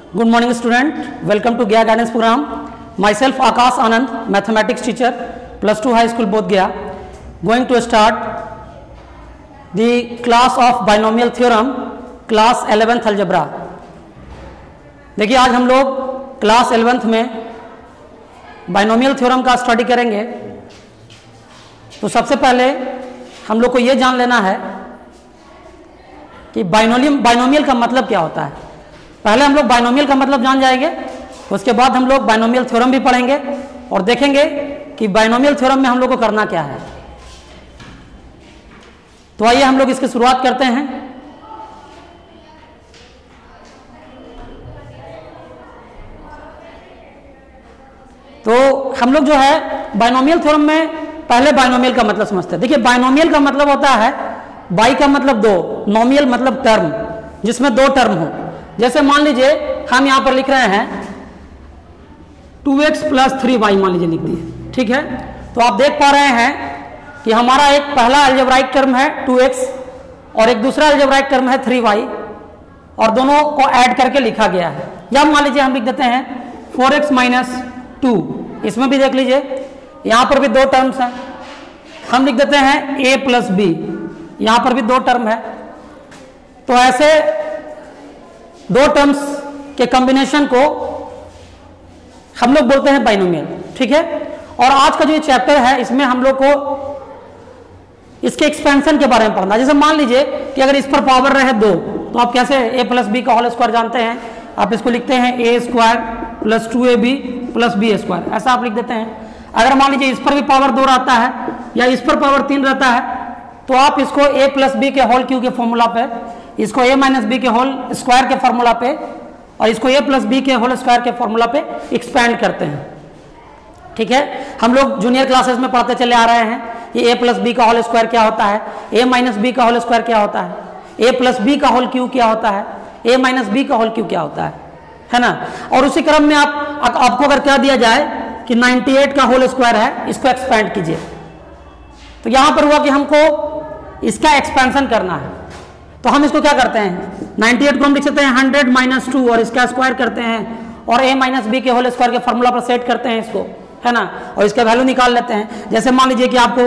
Good morning student, welcome to Gaya Guidance program. Myself Akash Anand, mathematics teacher, plus 2 high school both Gaya. Going to start the class of binomial theorem, class 11th algebra. देखिए आज हम लोग class 11th में binomial theorem का study करेंगे। तो सबसे पहले हम लोग को ये जान लेना है कि बाइनोमियल का मतलब क्या होता है। पहले हम लोग बाइनोमियल का मतलब जान जाएंगे, उसके बाद हम लोग बाइनोमियल थ्योरम भी पढ़ेंगे और देखेंगे कि बाइनोमियल थ्योरम में हम लोग को करना क्या है। तो आइए हम लोग इसकी शुरुआत करते हैं। तो हम लोग जो है बाइनोमियल थ्योरम में पहले बाइनोमियल का मतलब समझते हैं। देखिए बाइनोमियल का मतलब होता है, बाई का मतलब दो, नोमियल मतलब टर्म, जिसमें दो टर्म हो। जैसे मान लीजिए हम यहां पर लिख रहे हैं 2x प्लस 3y मान लीजिए लिख दिए, ठीक है। तो आप देख पा रहे हैं कि हमारा एक पहला अलजेब्राइक टर्म है 2x और एक दूसरा अलजेब्राइक टर्म है 3y और दोनों को ऐड करके लिखा गया है। या मान लीजिए हम लिख देते हैं 4x माइनस 2, इसमें भी देख लीजिए यहां पर भी दो टर्म्स हैं। हम लिख देते हैं a प्लस b, यहां पर भी दो टर्म है। तो ऐसे दो टर्म्स के कॉम्बिनेशन को हम लोग बोलते हैं बाइनोमियल, ठीक है। और आज का जो ये चैप्टर है इसमें हम लोग को इसके एक्सपेंशन के बारे में पढ़ना। जैसे मान लीजिए कि अगर इस पर पावर रहे 2 तो आप कैसे a प्लस बी का होल स्क्वायर जानते हैं, आप इसको लिखते हैं a square plus 2ab plus b square, ऐसा आप लिख देते हैं। अगर मान लीजिए इस पर भी पावर 2 रहता है या इस पर पावर 3 रहता है तो आप इसको a प्लस बी के होल क्यू के फॉर्मूला पे, इसको a माइनस बी के होल स्क्वायर के फॉर्मूला पे और इसको a प्लस बी के होल स्क्वायर के फॉर्मूला पे एक्सपैंड करते हैं, ठीक है। हम लोग जूनियर क्लासेस में पढ़ते चले आ रहे हैं कि a प्लस बी का होल स्क्वायर क्या होता है, a माइनस बी का होल स्क्वायर क्या होता है, a प्लस बी का होल क्यू क्या होता है, a माइनस बी का होल क्यू क्या होता है ना। और उसी क्रम में आपको अगर क्या दिया जाए कि 98 का होल स्क्वायर है, इसको एक्सपैंड कीजिए। तो यहां पर हुआ कि हमको इसका एक्सपेंशन करना है, तो हम इसको क्या करते हैं 98 को हम लिख सकते हैं 100 माइनस 2 और इसका स्क्वायर करते हैं और a माइनस बी के होल स्क्वायर के फॉर्मूला पर सेट करते हैं इसको, है ना, और इसका वैल्यू निकाल लेते हैं। जैसे मान लीजिए कि आपको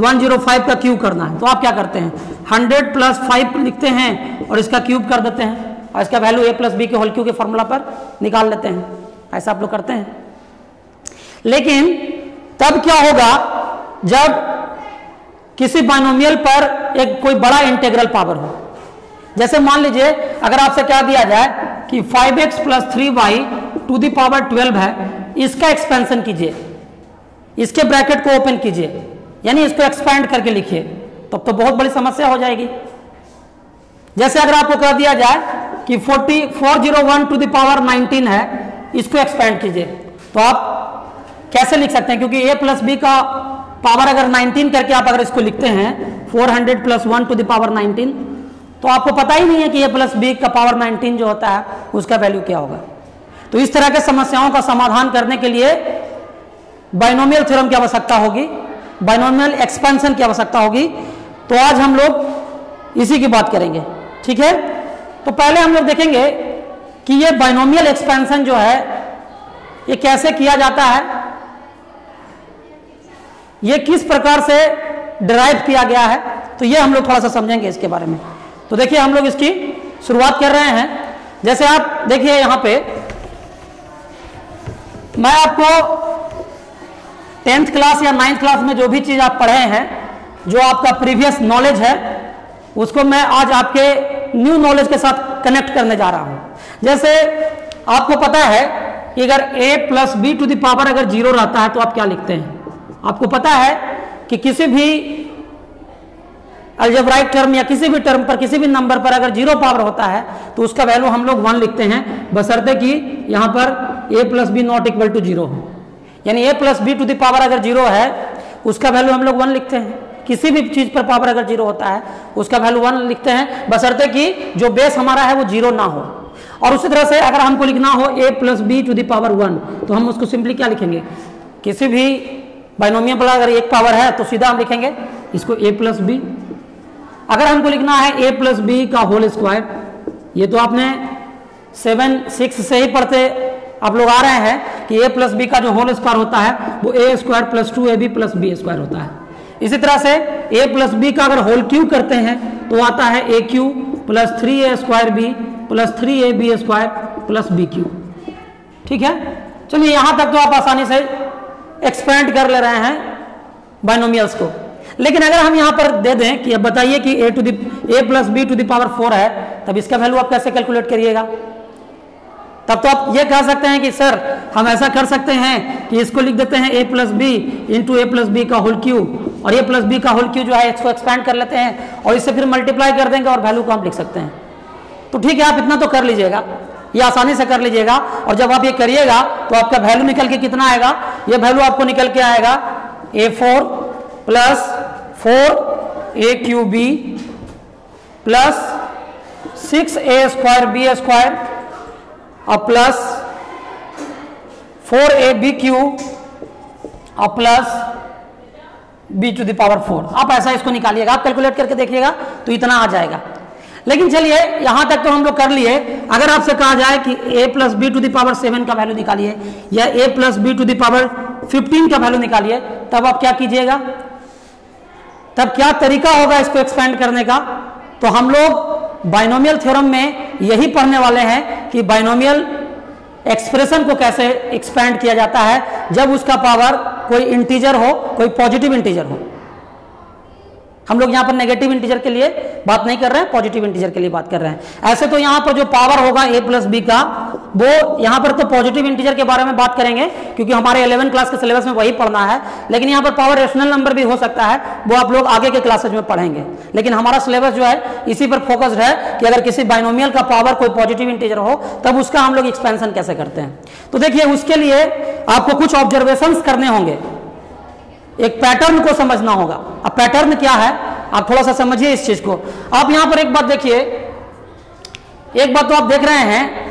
105 का क्यूब करना है तो आप क्या करते हैं 100 प्लस 5 लिखते हैं और इसका क्यूब कर देते हैं और इसका वैल्यू a प्लस बी के होल क्यू के फॉर्मूला पर निकाल लेते हैं। ऐसा आप लोग करते हैं। लेकिन तब क्या होगा जब किसी बाइनोमियल पर एक कोई बड़ा इंटीग्रल पावर हो। जैसे मान लीजिए अगर आपसे क्या दिया जाए कि 5x plus 3y to the power 12 है, इसका एक्सपेंशन कीजिए, इसके ब्रैकेट को ओपन कीजिए, यानी इसको एक्सपैंड करके लिखिए, तब तो बहुत बड़ी समस्या हो जाएगी। जैसे अगर आपको कह दिया जाए कि 401 टू द पावर 19 है, इसको एक्सपैंड कीजिए, तो आप कैसे लिख सकते हैं, क्योंकि a प्लस बी का पावर अगर 19 करके आप अगर इसको लिखते हैं 400 प्लस 1 टू द पावर 19, तो आपको पता ही नहीं है कि a प्लस बी का पावर 19 जो होता है उसका वैल्यू क्या होगा। तो इस तरह के समस्याओं का समाधान करने के लिए बाइनोमियल थ्योरम की आवश्यकता होगी, बाइनोमियल एक्सपेंशन की आवश्यकता होगी। तो आज हम लोग इसी की बात करेंगे, ठीक है। तो पहले हम लोग देखेंगे कि ये बाइनोमियल एक्सपेंशन जो है ये कैसे किया जाता है, ये किस प्रकार से डिराइव किया गया है, तो ये हम लोग थोड़ा सा समझेंगे इसके बारे में। तो देखिए हम लोग इसकी शुरुआत कर रहे हैं। जैसे आप देखिए यहां पे मैं आपको 10th क्लास या 9th क्लास में जो भी चीज आप पढ़े हैं, जो आपका प्रीवियस नॉलेज है, उसको मैं आज आपके न्यू नॉलेज के साथ कनेक्ट करने जा रहा हूं। जैसे आपको पता है कि अगर a plus B to the power अगर 0 रहता है तो आप क्या लिखते हैं। आपको पता है कि किसी भी अलजेब्राइक टर्म या किसी भी टर्म पर किसी भी नंबर पर अगर 0 पावर होता है तो उसका वैल्यू हम लोग 1 लिखते हैं, बशर्ते कि यहां पर a plus B not equal to 0 हो। यानी a plus B to the power अगर 0 है उसका वैल्यू हम लोग 1 लिखते हैं। किसी भी चीज पर पावर अगर 0 होता है उसका वैल्यू 1 लिखते हैं, बशर्ते कि जो बेस हमारा है वो 0 ना हो। और उसी तरह से अगर हमको लिखना हो a plus B to the power 1 तो हम उसको सिंपली क्या लिखेंगे, किसी भी बाइनोमियल पर अगर एक पावर है तो सीधा हम लिखेंगे इसको a प्लस बी। अगर हमको लिखना है a प्लस बी का होल स्क्वायर, ये तो आपने 7 6 से ही पढ़ते आप लोग आ रहे हैं कि a प्लस बी का जो होल स्क्वायर होता है वो a square plus 2ab plus B square होता है। इसी तरह से a प्लस बी का अगर होल क्यूब करते हैं तो आता है a cube plus 3a square B plus 3ab square plus B cube. ठीक है, चलिए यहाँ तक तो आप आसानी से एक्सपेंड कर ले रहे हैं बाइनोमियल्स को। लेकिन अगर हम यहाँ पर दे दें कि अब बताइए कि a plus B to the power 4 है, तब इसका वैल्यू आप कैसे कैलकुलेट करिएगा? तब तो आप ये कह सकते हैं कि सर हम ऐसा कर सकते हैं कि इसको लिख देते हैं a plus B into A plus B का होल क्यूब, और a प्लस बी का होल क्यूब जो है इसको एक्सपेंड कर लेते हैं और इससे फिर मल्टीप्लाई कर देंगे और वैल्यू को हम लिख सकते हैं। तो ठीक है, आप इतना तो कर लीजिएगा, ये आसानी से कर लीजिएगा। और जब आप ये करिएगा तो आपका वैल्यू निकल के कितना आएगा? ये वैल्यू आपको निकल के आएगा a4 plus 4a cube b plus 6a square b square और प्लस 4ab क्यूब और plus b to the power 4। आप ऐसा इसको निकालिएगा, आप कैलकुलेट करके देखिएगा तो इतना आ जाएगा। लेकिन चलिए यहां तक तो हम लोग कर लिए। अगर आपसे कहा जाए कि a plus B to the power 7 का वैल्यू निकालिए या a plus B to the power 15 का वैल्यू निकालिए, तब आप क्या कीजिएगा? तब क्या तरीका होगा इसको एक्सपेंड करने का? तो हम लोग बाइनोमियल थ्योरम में यही पढ़ने वाले हैं कि बाइनोमियल एक्सप्रेशन को कैसे एक्सपेंड किया जाता है जब उसका पावर कोई इंटीजर हो, कोई पॉजिटिव इंटीजर हो। हम लोग यहाँ पर नेगेटिव इंटीजर के लिए बात नहीं कर रहे हैं, पॉजिटिव इंटीजर के लिए बात कर रहे हैं। ऐसे तो यहाँ पर जो पावर होगा a प्लस बी का, वो यहाँ पर तो पॉजिटिव इंटीजर के बारे में बात करेंगे क्योंकि हमारे 11 क्लास के सिलेबस में वही पढ़ना है। लेकिन यहाँ पर पावर रेशनल नंबर भी हो सकता है, वो आप लोग आगे के क्लासेज में पढ़ेंगे। लेकिन हमारा सिलेबस जो है इसी पर फोकस्ड है कि अगर किसी बाइनोमियल का पावर कोई पॉजिटिव इंटीजर हो तब उसका हम लोग एक्सपेंशन कैसे करते हैं। तो देखिए, उसके लिए आपको कुछ ऑब्जर्वेशंस करने होंगे, एक पैटर्न को समझना होगा। अब पैटर्न क्या है आप थोड़ा सा समझिए इस चीज को। आप यहां पर एक बात देखिए, एक बात तो आप देख रहे हैं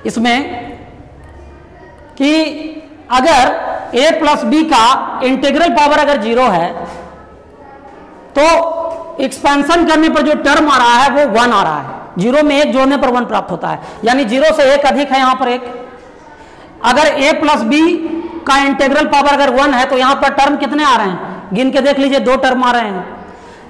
इसमें कि अगर a प्लस बी का इंटीग्रल पावर अगर 0 है तो एक्सपेंशन करने पर जो टर्म आ रहा है वो 1 आ रहा है। 0 में 1 जोड़ने पर 1 प्राप्त होता है, यानी 0 से 1 अधिक है यहां पर 1। अगर a प्लस बी का इंटीग्रल पावर अगर 1 है तो यहां पर टर्म कितने आ रहे हैं? गिन के देख लीजिए, 2 टर्म आ रहे हैं।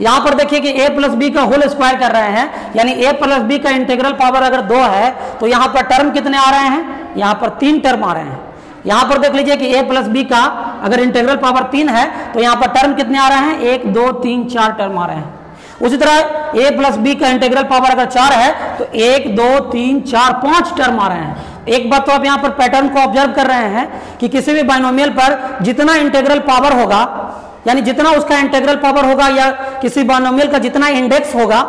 यहां पर देखिए कि a प्लस बी का होल स्क्वायर कर रहे हैं, यानी a प्लस बी का इंटीग्रल पावर अगर 2 है तो यहां पर टर्म कितने आ रहे हैं? यहां पर 3 टर्म आ रहे हैं। यहां पर देख लीजिए कि a प्लस बी का अगर इंटीग्रल पावर 3 है तो यहां पर टर्म कितने आ रहे हैं? 1 2 3 4 टर्म आ रहे हैं। उसी तरह a प्लस बी का इंटीग्रल पावर अगर 4 है तो 1 2 3 4 5 टर्म आ रहे हैं। एक बात तो आप यहां पर पैटर्न को ऑब्जर्व कर रहे हैं कि किसी भी बाइनोमियल पर जितना इंटीग्रल पावर होगा, यानी जितना उसका इंटीग्रल पावर होगा या किसी बाइनोमियल का जितना इंडेक्स होगा,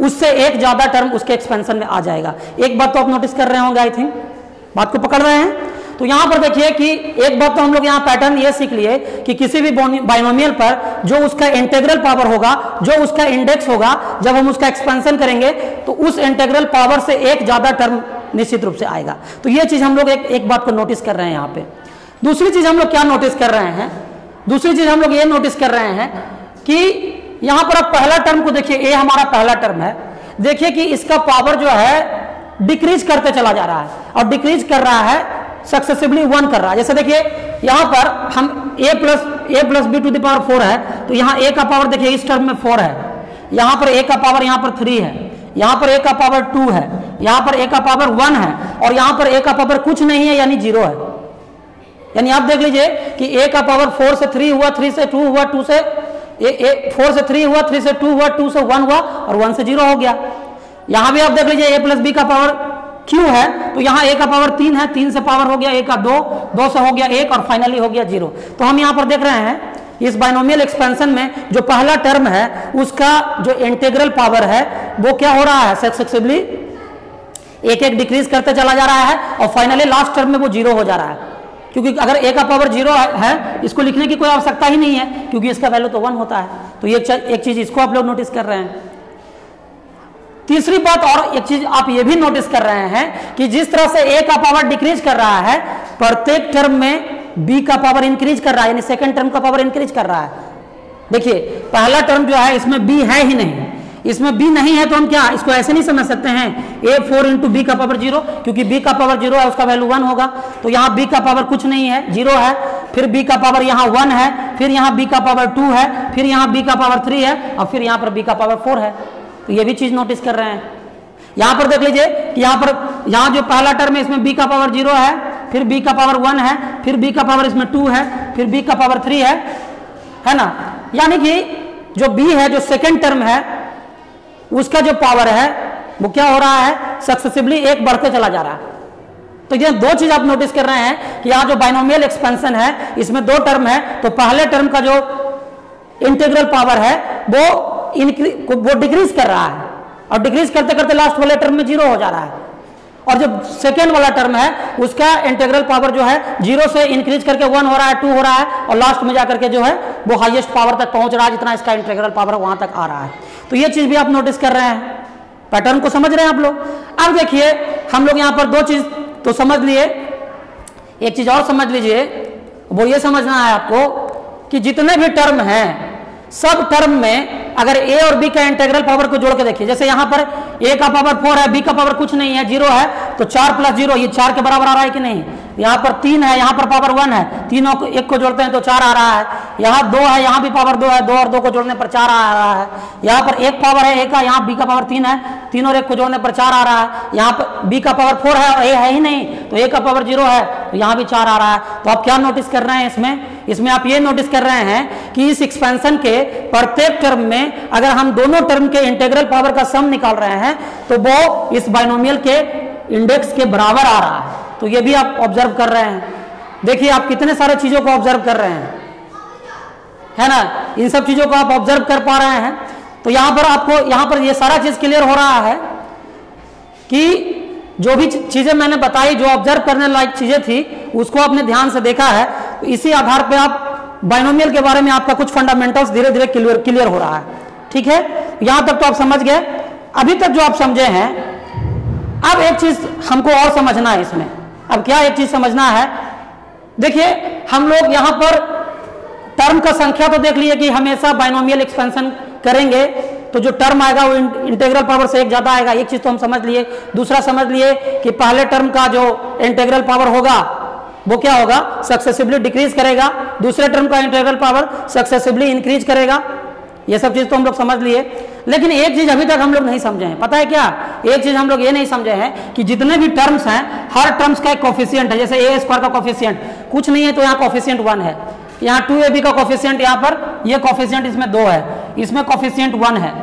उससे एक ज्यादा टर्म उसके एक्सपेंशन में आ जाएगा। एक बात तो आप नोटिस कर रहे होंगे, आई थिंक बात को पकड़ रहे हैं। तो यहां पर देखिए कि एक बात तो हम लोग यहाँ पैटर्न ये सीख लिए कि किसी भी बाइनोमियल पर जो उसका इंटीग्रल पावर होगा, जो उसका इंडेक्स होगा, जब हम उसका एक्सपेंशन करेंगे तो उस इंटीग्रल पावर से एक ज्यादा टर्म निश्चित रूप से आएगा। तो ये चीज हम लोग एक बात को नोटिस कर रहे हैं यहाँ पे। दूसरी चीज हम लोग क्या नोटिस कर रहे हैं? दूसरी चीज हम लोग ये नोटिस कर रहे हैं कि यहां पर आप पहला टर्म को देखिए, ए हमारा पहला टर्म है। देखिए कि इसका पावर जो है डिक्रीज करते चला जा रहा है और डिक्रीज कर रहा है सक्सेसिवली 1 कर रहा है। जैसे देखिए यहां पर हम a plus B to the power 4 है तो यहाँ a का पावर देखिए इस टर्म में 4 है, यहाँ पर a का पावर यहाँ पर 3 है, यहाँ पर a का पावर 2 है, यहाँ पर a का पावर 1 है और यहाँ पर a का पावर कुछ नहीं है यानी 0 है। यानी आप देख लीजिए कि a का पावर 4 से 3 हुआ, 3 से 2 हुआ, 2 से 4 से 3 हुआ, 3 से 2 हुआ, 2 से 1 हुआ और 1 से 0 हो गया। यहां भी आप देख लीजिए a प्लस बी का पावर q है तो यहाँ a का पावर 3 है, 3 से पावर हो गया a का 2, 2 से हो गया 1 और फाइनली हो गया 0। तो हम यहाँ पर देख रहे हैं इस बाइनोमियल एक्सपेंशन में जो पहला टर्म है उसका जो इंटीग्रल पावर है वो क्या हो रहा है? सक्सेसिवली एक एक डिक्रीज करते चला जा रहा है और फाइनली लास्ट टर्म में वो 0 हो जा रहा है। क्योंकि अगर a का पावर 0 है इसको लिखने की कोई आवश्यकता ही नहीं है क्योंकि इसका वैल्यू तो 1 होता है। तो ये एक चीज इसको आप लोग नोटिस कर रहे हैं। तीसरी बात और एक चीज आप ये भी नोटिस कर रहे हैं कि जिस तरह से a का पावर डिक्रीज कर रहा है, प्रत्येक टर्म में b का पावर इंक्रीज कर रहा है, यानी सेकंड टर्म का पावर इंक्रीज कर रहा है। देखिए पहला टर्म जो है इसमें b है ही नहीं, इसमें b नहीं है तो हम क्या इसको ऐसे नहीं समझ सकते हैं a4 इंटू बी का पावर 0, क्योंकि b का पावर 0 है उसका वैल्यू 1 होगा, तो यहाँ b का पावर कुछ नहीं है 0 है, फिर b का पावर यहाँ 1 है, फिर यहाँ b का पावर 2 है, फिर यहाँ b का पावर 3 है और फिर यहाँ पर b का पावर 4 है। तो ये भी चीज नोटिस कर रहे हैं। यहाँ पर देख लीजिए कि यहाँ जो पहला टर्म है इसमें b का पावर 0 है, फिर b का पावर 1 है, फिर b का पावर इसमें 2 है, फिर b का पावर 3 है ना। यानी कि जो b है जो सेकेंड टर्म है उसका जो पावर है वो क्या हो रहा है, सक्सेसिवली एक बढ़ते चला जा रहा है। तो ये दो चीज आप नोटिस कर रहे हैं कि यहाँ जो बाइनोमियल एक्सपेंशन है इसमें दो टर्म है, तो पहले टर्म का जो इंटीग्रल पावर है वो डिक्रीज कर रहा है और डिक्रीज करते करते लास्ट वाले टर्म में 0 हो जा रहा है, और जो सेकेंड वाला टर्म है उसका इंटीग्रल पावर जो है 0 से इंक्रीज करके 1 हो रहा है, 2 हो रहा है और लास्ट में जाकर के जो है वो हाईएस्ट पावर तक पहुंच रहा है, जितना इसका इंटीग्रल पावर वहां तक आ रहा है। तो ये चीज भी आप नोटिस कर रहे हैं, पैटर्न को समझ रहे हैं आप लोग। अब देखिए हम लोग यहाँ पर दो चीज तो समझ लिए, एक चीज और समझ लीजिए, वो ये समझना है आपको कि जितने भी टर्म हैं सब टर्म में अगर a और b का इंटीग्रल पावर को जोड़ के देखिए, जैसे यहाँ पर a का पावर 4 है, b का पावर कुछ नहीं है 0 है, तो 4 + 0 ये 4 के बराबर आ रहा है कि नहीं। यहाँ पर 3 है, यहाँ पर पावर 1 है, तीनों को एक को जोड़ते हैं तो 4 आ रहा है। यहाँ 2 है, यहाँ भी पावर 2 है, 2 और 2 को जोड़ने पर 4 आ रहा है। यहाँ पर एक पावर है a का, यहाँ b का पावर 3 है, 3 और 1 को जोड़ने पर 4 आ रहा है। यहाँ पर b का पावर 4 है और a है ही नहीं, तो a का पावर 0 है, तो यहाँ भी 4 आ रहा है। तो आप क्या नोटिस कर रहे हैं इसमें आप ये नोटिस कर रहे हैं कि इस एक्सपेंशन के प्रत्येक टर्म में अगर हम दोनों टर्म के इंटीग्रल पावर का सम निकाल रहे हैं तो वो इस बाइनोमियल के इंडेक्स के बराबर आ रहा है। तो ये भी आप ऑब्जर्व कर रहे हैं। देखिए आप कितने सारे चीजों को ऑब्जर्व कर रहे हैं, है ना, इन सब चीजों को आप ऑब्जर्व कर पा रहे हैं। तो यहाँ पर आपको यहाँ पर ये सारा चीज क्लियर हो रहा है कि जो भी चीजें मैंने बताई, जो ऑब्जर्व करने लायक चीजें थी, उसको आपने ध्यान से देखा है। तो इसी आधार पे आप बाइनोमियल के बारे में आपका कुछ फंडामेंटल्स धीरे धीरे क्लियर हो रहा है। ठीक है, यहां तक तो आप समझ गए। अभी तक जो आप समझे हैं, अब एक चीज हमको और समझना है इसमें। अब क्या एक चीज समझना है, देखिए हम लोग यहां पर टर्म का संख्या तो देख लिए कि हमेशा बाइनोमियल एक्सपेंशन करेंगे तो जो टर्म आएगा वो इंटीग्रल पावर से एक ज्यादा आएगा, एक चीज तो हम समझ लिए। दूसरा समझ लिए कि पहले टर्म का जो इंटीग्रल पावर होगा वो क्या होगा, सक्सेसिवली डिक्रीज करेगा, दूसरे टर्म का इंटीग्रल पावर सक्सेसिवली इंक्रीज करेगा। ये सब चीज तो हम लोग समझ लिए, लेकिन एक चीज अभी तक हम लोग नहीं समझे हैं। पता है क्या, एक चीज हम लोग ये नहीं समझे हैं कि जितने भी टर्म्स हैं हर टर्म्स का एक कोफिशिएंट है। जैसे a² का कोफिशिएंट कुछ नहीं है तो यहाँ कोफिशिएंट 1 है, यहाँ 2ab का कोफिशिएंट, यहाँ पर ये कोफिशिएंट इसमें 2 है, इसमें कोफिशिएंट 1 है।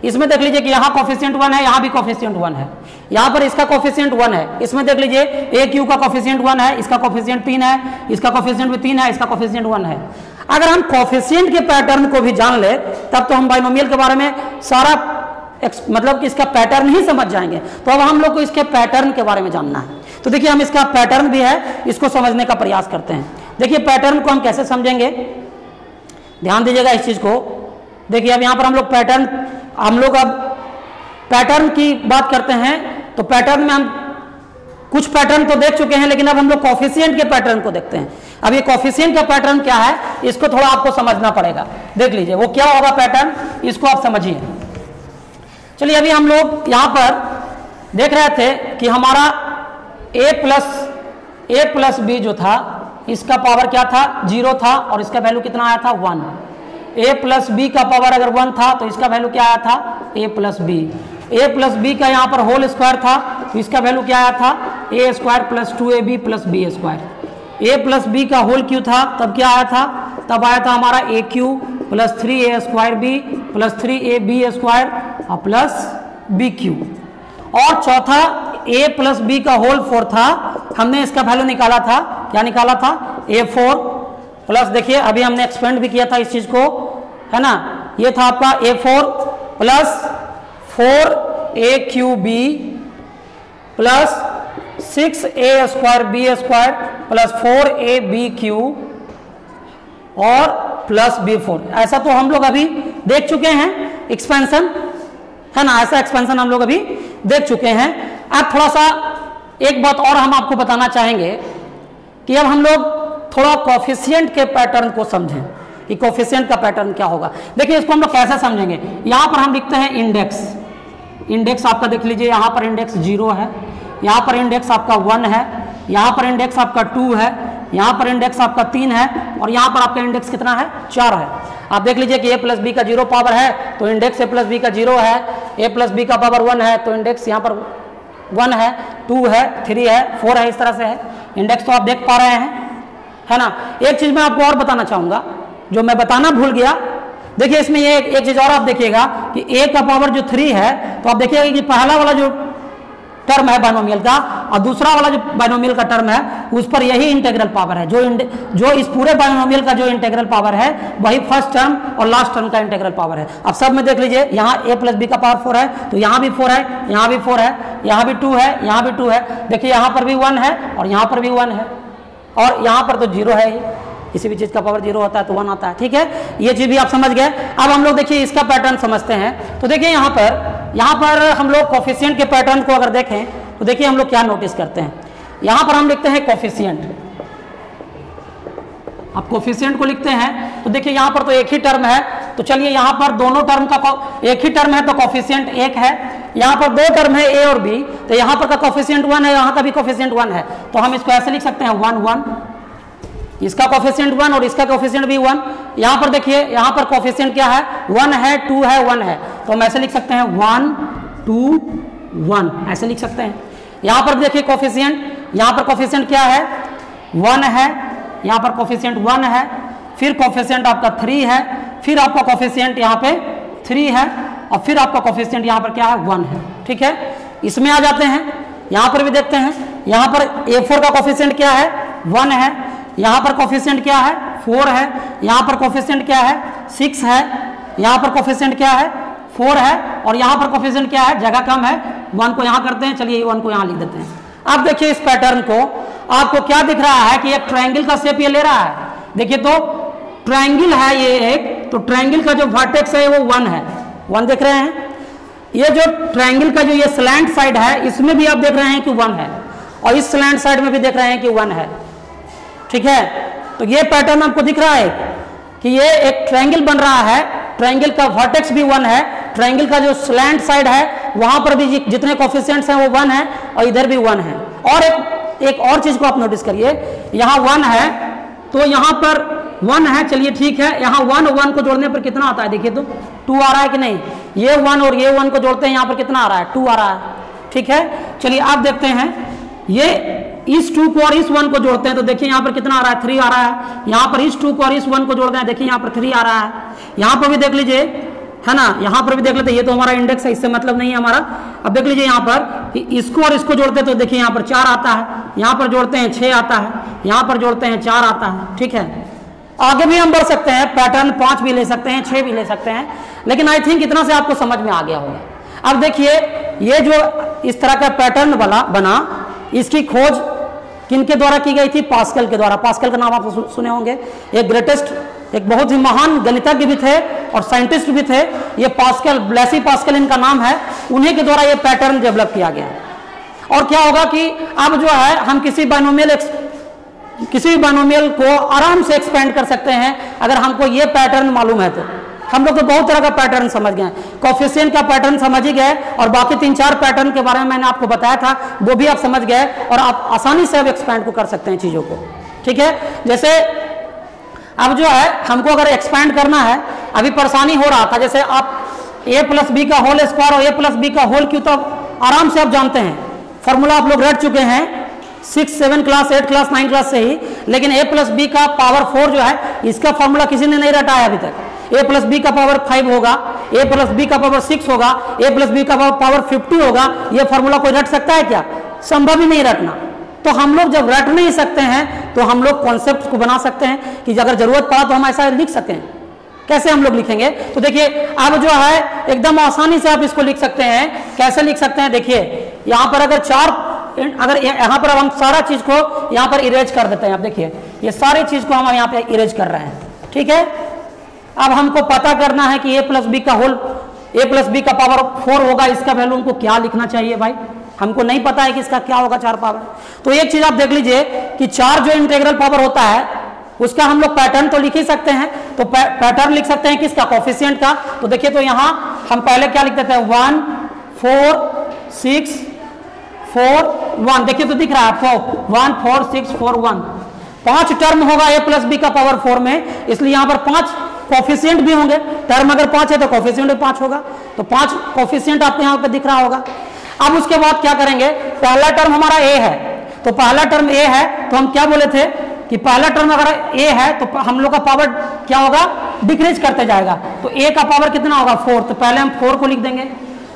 इसमें देख लीजिए कि यहाँ कोफिशिएंट 1 है, यहाँ भी कोफिशिएंट 1 है, यहाँ पर इसका कोफिशिएंट 1 है। इसमें देख लीजिए AQ का कोफिशिएंट 1 है, इसका कोफिशिएंट 3 है, इसका कोफिशिएंट भी 3 है, इसका कोफिशिएंट 1 है। अगर हम कोफिशिएंट के पैटर्न को भी जान ले तब तो हम बाइनोमियल के बारे में सारा मतलब कि इसका पैटर्न ही समझ जाएंगे। तो अब हम लोग को इसके पैटर्न के बारे में जानना है। तो देखिए हम इसका पैटर्न भी है, इसको समझने का प्रयास करते हैं। देखिए पैटर्न को हम कैसे समझेंगे, ध्यान दीजिएगा इस चीज को। देखिए अब यहाँ पर हम लोग अब पैटर्न की बात करते हैं। तो पैटर्न में हम कुछ पैटर्न तो देख चुके हैं, लेकिन अब हम लोग कोफिशिएंट के पैटर्न को देखते हैं। अब ये कोफिशिएंट का पैटर्न क्या है, इसको थोड़ा आपको समझना पड़ेगा। देख लीजिए वो क्या होगा पैटर्न, इसको आप समझिए। चलिए अभी हम लोग यहाँ पर देख रहे थे कि हमारा a प्लस b जो था इसका पावर क्या था, 0 था, और इसका वैल्यू कितना आया था, 1। a प्लस b का पावर अगर 1 था तो इसका वैल्यू क्या आया था, a प्लस b का यहाँ पर होल स्क्वायर था तो इसका वैल्यू क्या आया था, a² plus 2ab plus b²। a plus b का होल क्यू था तब क्या आया था, तब आया था हमारा aq plus 3a² plus 3ab² और प्लस bq। और चौथा a प्लस b का होल 4 था, हमने इसका वैल्यू निकाला था, क्या निकाला था, a4 प्लस, देखिए अभी हमने एक्सपेंड भी किया था इस चीज को, है ना, ये था आपका a4 plus 4aqb plus 6a²b² plus 4abq और प्लस b4। ऐसा तो हम लोग अभी देख चुके हैं एक्सपेंशन, है ना, ऐसा एक्सपेंशन हम लोग अभी देख चुके हैं। अब थोड़ा सा एक बात और हम आपको बताना चाहेंगे कि अब हम लोग थोड़ा कोफिशिएंट के पैटर्न को समझें। कि कोफिशिएंट का पैटर्न क्या होगा। देखिए इसको हम लोग कैसे समझेंगे, यहाँ पर हम लिखते हैं इंडेक्स, इंडेक्स आपका देख लीजिए, यहाँ पर इंडेक्स 0 है, यहाँ पर इंडेक्स आपका 1 है, यहाँ पर इंडेक्स आपका 2 है, यहाँ पर इंडेक्स आपका 3 है, और यहाँ पर आपका इंडेक्स कितना है, 4 है। आप देख लीजिए कि a प्लस बी का 0 पावर है तो इंडेक्स a प्लस बी का 0 है, a प्लस बी का पावर 1 है तो इंडेक्स यहाँ पर 1 है, 2 है, 3 है, 4 है, इस तरह से है इंडेक्स। तो आप देख पा रहे हैं, है ना। एक चीज़ मैं आपको और बताना चाहूँगा जो मैं बताना भूल गया, देखिए इसमें ये एक चीज़ और आप देखिएगा कि a का पावर जो 3 है, तो आप देखिएगा कि पहला वाला जो टर्म है बाइनोमियल का और दूसरा वाला जो बाइनोमियल का टर्म है उस पर यही इंटीग्रल पावर है, जो इस पूरे बाइनोमियल का जो इंटीग्रल पावर है वही फर्स्ट टर्म और लास्ट टर्म का इंटीग्रल पावर है। अब सब में देख लीजिए, यहाँ a प्लस बी का पावर 4 है तो यहाँ भी 4 है, यहाँ भी 4 है, यहाँ भी 2 है, यहाँ भी 2 है, देखिए यहाँ पर भी 1 है और यहाँ पर भी 1 है, और यहाँ पर तो 0 है ही, किसी भी चीज़ का पावर 0 होता है तो 1 आता है, ठीक है। ये चीज़ भी आप समझ गए। अब हम लोग देखिए इसका पैटर्न समझते हैं। तो देखिए यहाँ पर हम लोग कोफिशिएंट के पैटर्न को अगर देखें तो देखिए हम लोग क्या नोटिस करते हैं। यहाँ पर हम लिखते हैं कोफिशिएंट, आप कोफिशिएंट को लिखते हैं तो देखिए यहाँ पर तो एक ही टर्म है, तो चलिए यहाँ पर दोनों टर्म का एक ही टर्म है तो कोफिशिएंट 1 है। यहाँ पर 2 टर्म है a और b, तो यहाँ पर का कोफिशिएंट 1 है, यहाँ का भी कोफिशिएंट 1 है, तो हम इसको ऐसे लिख सकते हैं 1 1, इसका कोफिशिएंट 1 और इसका कोफिशिएंट भी 1। यहाँ पर देखिए यहाँ पर कोफिशिएंट क्या है, 1 है, 2 है, 1 है, तो हम ऐसे लिख सकते हैं 1 2 1, ऐसे लिख सकते हैं। यहाँ पर देखिए कोफिशिएंट, यहाँ पर कोफिशिएंट क्या है, 1 है, यहाँ पर कोफिशिएंट 1 है, फिर कोफिशिएंट आपका 3 है, फिर आपका कोफिशिएंट यहाँ पे 3 है, और फिर आपका कोफिशिएंट यहाँ पर क्या है, 1 है, ठीक है। इसमें आ जाते हैं, यहाँ पर भी देखते हैं, यहाँ पर a4 का कोफिशिएंट क्या है, 1 है, यहाँ पर कोफिशिएंट क्या है, 4 है, यहाँ पर कोफिशिएंट क्या है, 6 है, यहाँ पर कोफिशिएंट क्या है, 4 है, और यहाँ पर कोफिशिएंट क्या है, जगह कम है, 1 को यहाँ करते हैं, चलिए 1 को यहाँ लिख देते हैं। अब देखिए इस पैटर्न को, आपको क्या दिख रहा है कि एक ट्रायंगल का शेप ये ले रहा है, देखिए तो ट्रायंगल है ये एक, तो ट्रायंगल का जो वर्टेक्स है वो 1 है, 1 देख रहे हैं। ये जो ट्रायंगल का जो ये स्लैंट साइड है इसमें भी आप देख रहे हैं कि 1 है, और इस स्लैंट साइड में भी देख रहे हैं कि 1 है, ठीक है। तो ये पैटर्न आपको दिख रहा है कि ये एक ट्रायंगल बन रहा है, ट्रायंगल का वर्टेक्स भी 1 है, ट्रायंगल का जो स्लैंट साइड है वहां पर भी जितने कोफिशिएंट्स हैं वो 1 है, और इधर भी 1 है। और एक और चीज को आप नोटिस करिए, यहाँ 1 है तो यहाँ पर 1 है, चलिए ठीक है, यहाँ 1 और 1 को जोड़ने पर कितना आता है, देखिए तो 2 आ रहा है कि नहीं, ये 1 और ये 1 को जोड़ते हैं यहाँ पर कितना आ रहा है, 2 आ रहा है, ठीक है। चलिए आप देखते हैं, ये इस 2 को और इस 1 को जोड़ते हैं तो देखिए यहाँ पर कितना आ रहा है, 3 आ रहा है। यहाँ पर इस 2 को और इस 1 को जोड़ते हैं, देखिए यहाँ पर 3 आ रहा है। यहाँ पर भी देख लीजिए, है ना, यहाँ पर भी देख लेते हैं, ये तो हमारा इंडेक्स है, इससे मतलब नहीं है हमारा। अब देख लीजिए यहाँ पर कि इसको और इसको जोड़ते हैं तो देखिए यहाँ पर 4 आता है, यहाँ पर जोड़ते हैं 6 आता है, यहाँ पर जोड़ते हैं 4 आता है, ठीक है। आगे भी हम बढ़ सकते हैं, पैटर्न 5 भी ले सकते हैं, 6 भी ले सकते हैं, लेकिन आई थिंक इतना से आपको समझ में आ गया होगा। अब देखिए ये जो इस तरह का पैटर्न वाला बना, इसकी खोज किनके द्वारा की गई थी, पास्कल के द्वारा। पास्कल का नाम आप सुने होंगे, एक ग्रेटेस्ट, एक बहुत ही महान गणितज्ञ भी थे और साइंटिस्ट भी थे, ये पास्कल, ब्लेसी पास्कल इनका नाम है, उन्हीं के द्वारा ये पैटर्न डेवलप किया गया। और क्या होगा कि अब जो है हम किसी भी बाइनोमियल को आराम से एक्सपेंड कर सकते हैं अगर हमको ये पैटर्न मालूम है तो। हम लोग तो बहुत तरह का पैटर्न समझ गए, कोफिशिएंट का पैटर्न समझ ही गए, और बाकी 3-4 पैटर्न के बारे में मैंने आपको बताया था, वो भी आप समझ गए, और आप आसानी से अब एक्सपेंड को कर सकते हैं चीज़ों को, ठीक है। जैसे अब जो है हमको अगर एक्सपेंड करना है, अभी परेशानी हो रहा था, जैसे आप a प्लस बी का होल स्क्वायर और a प्लस बी का होल क्यूब तो आराम से आप जानते हैं, फॉर्मूला आप लोग रट चुके हैं 6, 7 क्लास, 8 क्लास, 9 क्लास से ही। लेकिन a प्लस बी का पावर 4 जो है, इसका फॉर्मूला किसी ने नहीं रटा है अभी तक। a प्लस बी का पावर 5 होगा, a प्लस बी का पावर 6 होगा, a प्लस बी का पावर 50 होगा, ये फॉर्मूला कोई रट सकता है क्या? संभव ही नहीं रटना। तो हम लोग जब रट नहीं सकते हैं तो हम लोग कॉन्सेप्ट को बना सकते हैं कि अगर जरूरत पड़ा तो हम ऐसा लिख सकें। कैसे हम लोग लिखेंगे? तो देखिए अब जो है एकदम आसानी से आप इसको लिख सकते हैं। कैसे लिख सकते हैं? देखिए यहाँ पर अगर यहाँ पर हम सारा चीज को यहाँ पर इरेज कर देते हैं। आप देखिए ये सारी चीज को हम यहाँ पे इरेज कर रहे हैं, ठीक है। अब हमको पता करना है कि a प्लस बी का पावर 4 होगा, इसका वैल्यू हमको क्या लिखना चाहिए भाई? हमको नहीं पता है कि इसका क्या होगा 4 पावर। तो एक चीज आप देख लीजिए कि 4 जो इंटीग्रल पावर होता है उसका हम लोग पैटर्न तो लिख ही सकते हैं। तो पैटर्न लिख सकते हैं किसका, कोफिशिएंट का। तो देखिए तो यहाँ हम पहले क्या लिख देते हैं 1 4 6 4 1, देखिए तो दिख रहा है आपको 1 4 6 4 1, 5 टर्म होगा a प्लस बी का पावर 4 में, इसलिए यहाँ पर 5 कोफिशिएंट भी होंगे। टर्म अगर 5 है तो कोफिशिएंट भी 5 होगा, तो 5 कोफिशिएंट आपको यहाँ पे दिख रहा होगा। अब उसके बाद क्या करेंगे, पहला टर्म हमारा a है, तो पहला टर्म a है तो हम क्या बोले थे कि पहला टर्म अगर a है तो हम लोग का पावर क्या होगा, डिक्रीज करते जाएगा। तो a का पावर कितना होगा 4, तो पहले हम 4 को लिख देंगे,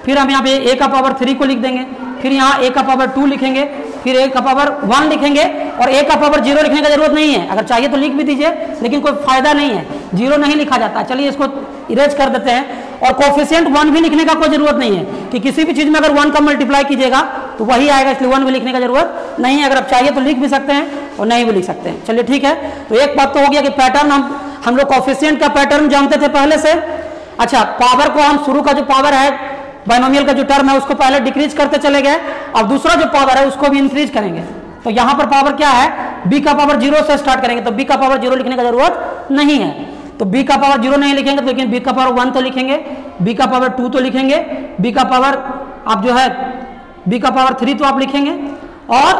फिर हम यहाँ पे a का पावर 3 को लिख देंगे, फिर यहाँ a का पावर 2 लिखेंगे, फिर a का पावर 1 लिखेंगे, और a का पावर 0 लिखने का जरूरत नहीं है। अगर चाहिए तो लिख भी दीजिए, लेकिन कोई फायदा नहीं है, 0 नहीं लिखा जाता। चलिए इसको इरेज कर देते हैं। और कोफिशिएंट 1 भी लिखने का कोई जरूरत नहीं है कि किसी भी चीज में अगर 1 का मल्टीप्लाई कीजिएगा तो वही आएगा, इसलिए 1 भी लिखने का जरूरत नहीं है। अगर आप चाहिए तो लिख भी सकते हैं और नहीं भी लिख सकते हैं। चलिए ठीक है, तो एक बात तो हो गया कि पैटर्न हम लोग कोफिशिएंट का पैटर्न जानते थे पहले से। अच्छा, पावर को हम शुरू का जो पावर है बाइनोमियल का जो टर्म है उसको पहले डिक्रीज करते चले गए, अब दूसरा जो पावर है उसको भी इंक्रीज करेंगे। तो यहाँ पर पावर क्या है, b का पावर 0 से स्टार्ट करेंगे, तो b का पावर 0 लिखने का जरूरत नहीं है। तो b का पावर 0 नहीं लिखेंगे, तो लेकिन b का पावर 1 तो लिखेंगे, b का पावर 2 तो लिखेंगे, b का पावर आप जो है b का पावर 3 तो आप लिखेंगे, और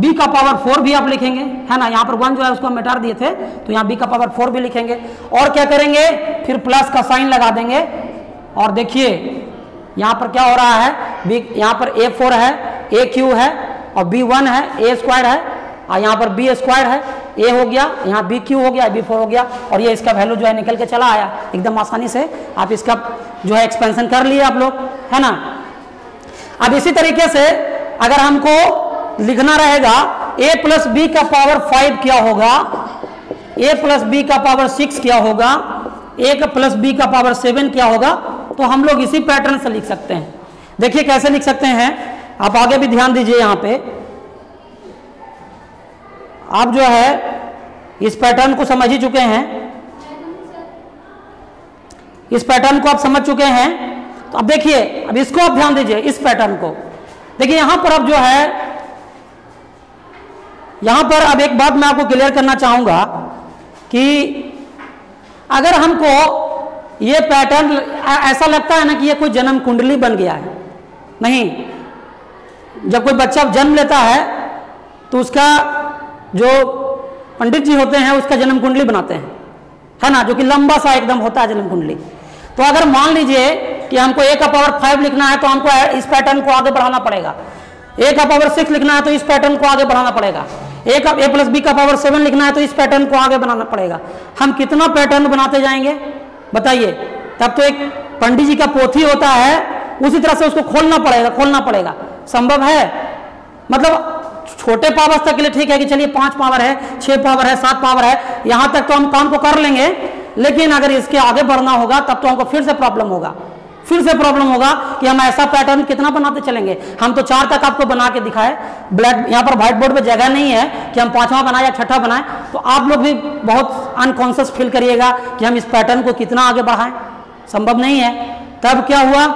b का पावर 4 भी आप लिखेंगे, है ना। यहाँ पर 1 जो है उसको हम मिटा दिए थे, तो यहाँ b का पावर 4 भी लिखेंगे। और क्या करेंगे, फिर प्लस का साइन लगा देंगे, और देखिए यहाँ पर क्या हो रहा है, b यहाँ पर a4 है, a3 है, और b1 है, a स्क्वायर है, और यहाँ पर b स्क्वायर है, a हो गया, यहाँ b3 हो गया, b4 हो गया, और ये इसका वैल्यू जो है निकल के चला आया एकदम आसानी से। आप इसका जो है एक्सपेंशन कर लिए आप लोग, है ना। अब इसी तरीके से अगर हमको लिखना रहेगा a प्लस बी का पावर 5 क्या होगा, a प्लस बी का पावर 6 क्या होगा, a प्लस बी का पावर 7 क्या होगा, तो हम लोग इसी पैटर्न से लिख सकते हैं। देखिए कैसे लिख सकते हैं, आप आगे भी ध्यान दीजिए। यहाँ पे आप जो है इस पैटर्न को समझ ही चुके हैं, इस पैटर्न को आप समझ चुके हैं। तो अब देखिए, अब इसको आप ध्यान दीजिए, इस पैटर्न को देखिए। यहां पर अब जो है, यहां पर अब एक बात मैं आपको क्लियर करना चाहूंगा कि अगर हमको ये पैटर्न ऐसा लगता है ना कि ये कोई जन्म कुंडली बन गया है, नहीं। जब कोई बच्चा जन्म लेता है तो उसका जो पंडित जी होते हैं उसका जन्म कुंडली बनाते हैं, है ना, जो कि लंबा सा एकदम होता है जन्म कुंडली। तो अगर मान लीजिए कि हमको a का पावर 5 लिखना है, तो हमको इस पैटर्न को आगे बढ़ाना पड़ेगा। a का पावर 6 लिखना है तो इस पैटर्न को आगे बढ़ाना पड़ेगा। a प्लस बी का पावर 7 लिखना है तो इस पैटर्न को आगे बनाना पड़ेगा। हम कितना पैटर्न बनाते जाएंगे बताइए। तब तो एक पंडित जी का पोथी होता है, उसी तरह से उसको खोलना पड़ेगा। संभव है? मतलब छोटे पावर्स तक के लिए ठीक है कि चलिए 5 पावर है, 6 पावर है, 7 पावर है, यहां तक तो हम काम को कर लेंगे। लेकिन अगर इसके आगे बढ़ना होगा तब तो हमको फिर से प्रॉब्लम होगा कि हम ऐसा पैटर्न कितना बनाते चलेंगे। हम तो 4 तक आपको बना के दिखाए, ब्लैक यहाँ पर व्हाइट बोर्ड पे जगह नहीं है कि हम 5वां बनाए या 6ठा बनाए। तो आप लोग भी बहुत अनकॉन्शियस फील करिएगा कि हम इस पैटर्न को कितना आगे बढ़ाएं, संभव नहीं है। तब क्या हुआ,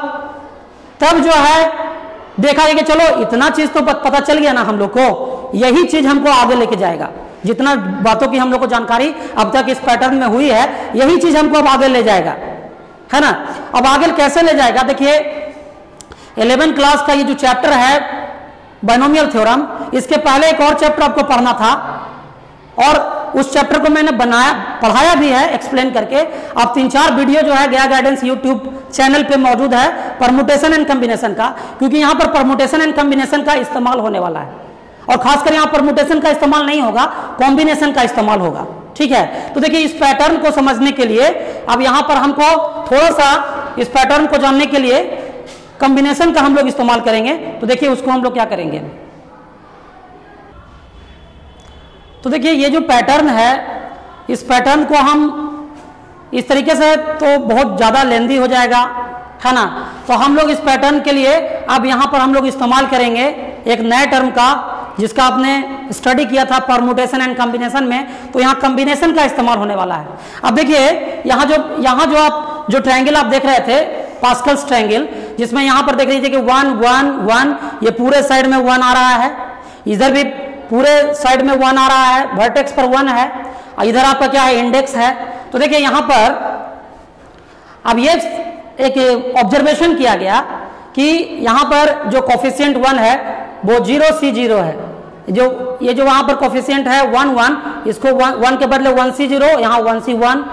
तब जो है देखा कि चलो इतना चीज तो पता चल गया ना हम लोग को, यही चीज हमको आगे लेके जाएगा। जितना बातों की हम लोग को जानकारी अब तक इस पैटर्न में हुई है, यही चीज हमको अब आगे ले जाएगा, है ना। अब आगे कैसे ले जाएगा, देखिए 11th क्लास का ये जो चैप्टर है बाइनोमियल थ्योरम, इसके पहले एक और चैप्टर आपको पढ़ना था, और उस चैप्टर को मैंने पढ़ाया भी है एक्सप्लेन करके। अब 3-4 वीडियो जो है गया गाइडेंस यूट्यूब चैनल पे मौजूद है परमुटेशन एंड कॉम्बिनेशन का, क्योंकि यहाँ पर परमुटेशन एंड कॉम्बिनेशन का इस्तेमाल होने वाला है। और खासकर यहाँ परमुटेशन का इस्तेमाल नहीं होगा, कॉम्बिनेशन का इस्तेमाल होगा, ठीक है। तो देखिए इस पैटर्न को समझने के लिए अब यहाँ पर हमको थोड़ा सा इस पैटर्न को जानने के लिए कॉम्बिनेशन का हम लोग इस्तेमाल करेंगे। तो देखिए उसको हम लोग क्या करेंगे, तो देखिए ये जो पैटर्न है, इस पैटर्न को हम इस तरीके से तो बहुत ज़्यादा लेंदी हो जाएगा, है ना। तो हम लोग इस पैटर्न के लिए अब यहाँ पर हम लोग इस्तेमाल करेंगे एक नए टर्म का, जिसका आपने स्टडी किया था परमुटेशन एंड कॉम्बिनेशन में। तो यहाँ कॉम्बिनेशन का इस्तेमाल होने वाला है। अब देखिए यहाँ जो आप जो ट्रायंगल आप देख रहे थे, पास्कल्स ट्रायंगल, जिसमें यहाँ पर देख लीजिए कि 1 1 1, ये पूरे साइड में 1 आ रहा है, इधर भी पूरे साइड में 1 आ रहा है, वर्टेक्स पर 1 है, और इधर आपका क्या है, इंडेक्स है। तो देखिए यहाँ पर अब ये एक ऑब्जर्वेशन किया गया कि यहाँ पर जो कोफिशिएंट 1 है वो 0C0 है, जो ये जो वहाँ पर कोफिशिएंट है 1 1, इसको 1 के बदले 1C0, यहाँ 1C1,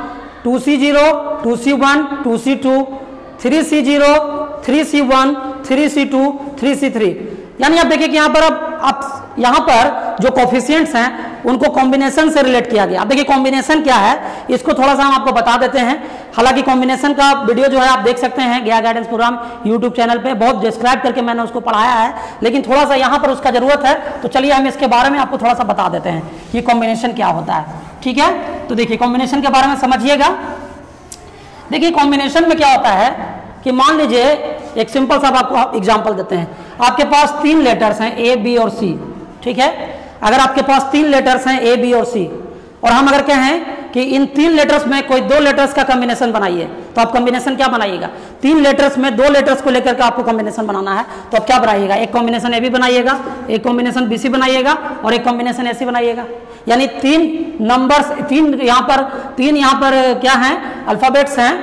2C0, 2C1, 2C2, 3C0, 3C1, 3C2, 3C3। यानी आप देखिए कि यहाँ पर अब यहाँ पर जो कोफिशिएंट्स हैं उनको कॉम्बिनेशन से रिलेट किया गया। अब देखिए कॉम्बिनेशन क्या है, इसको थोड़ा सा हम आपको बता देते हैं। हालांकि कॉम्बिनेशन का वीडियो जो है आप देख सकते हैं गया गाइडेंस प्रोग्राम यूट्यूब चैनल पे, बहुत डिस्क्राइब करके मैंने उसको पढ़ाया है, लेकिन थोड़ा सा यहाँ पर उसका जरूरत है। तो चलिए हम इसके बारे में आपको थोड़ा सा बता देते हैं कि कॉम्बिनेशन क्या होता है। ठीक है, तो देखिए कॉम्बिनेशन के बारे में समझिएगा। देखिए कॉम्बिनेशन में क्या होता है कि मान लीजिए एक सिंपल सा आपको एग्जांपल देते हैं, आपके पास 3 लेटर्स हैं ए बी और सी। ठीक है, अगर आपके पास 3 लेटर्स हैं ए बी और सी, और हम अगर कहें कि इन 3 लेटर्स में कोई 2 लेटर्स का कॉम्बिनेशन बनाइए, तो आप कॉम्बिनेशन क्या बनाइएगा? 3 लेटर्स में 2 लेटर्स को लेकर के आपको कॉम्बिनेशन बनाना है, तो आप क्या बनाइएगा? एक कॉम्बिनेशन ए बी बनाइएगा, एक कॉम्बिनेशन बी सी बनाइएगा और एक कॉम्बिनेशन ए सी बनाइएगा। यानी 3 नंबर्स, 3 यहाँ पर क्या है, अल्फाबेट्स हैं,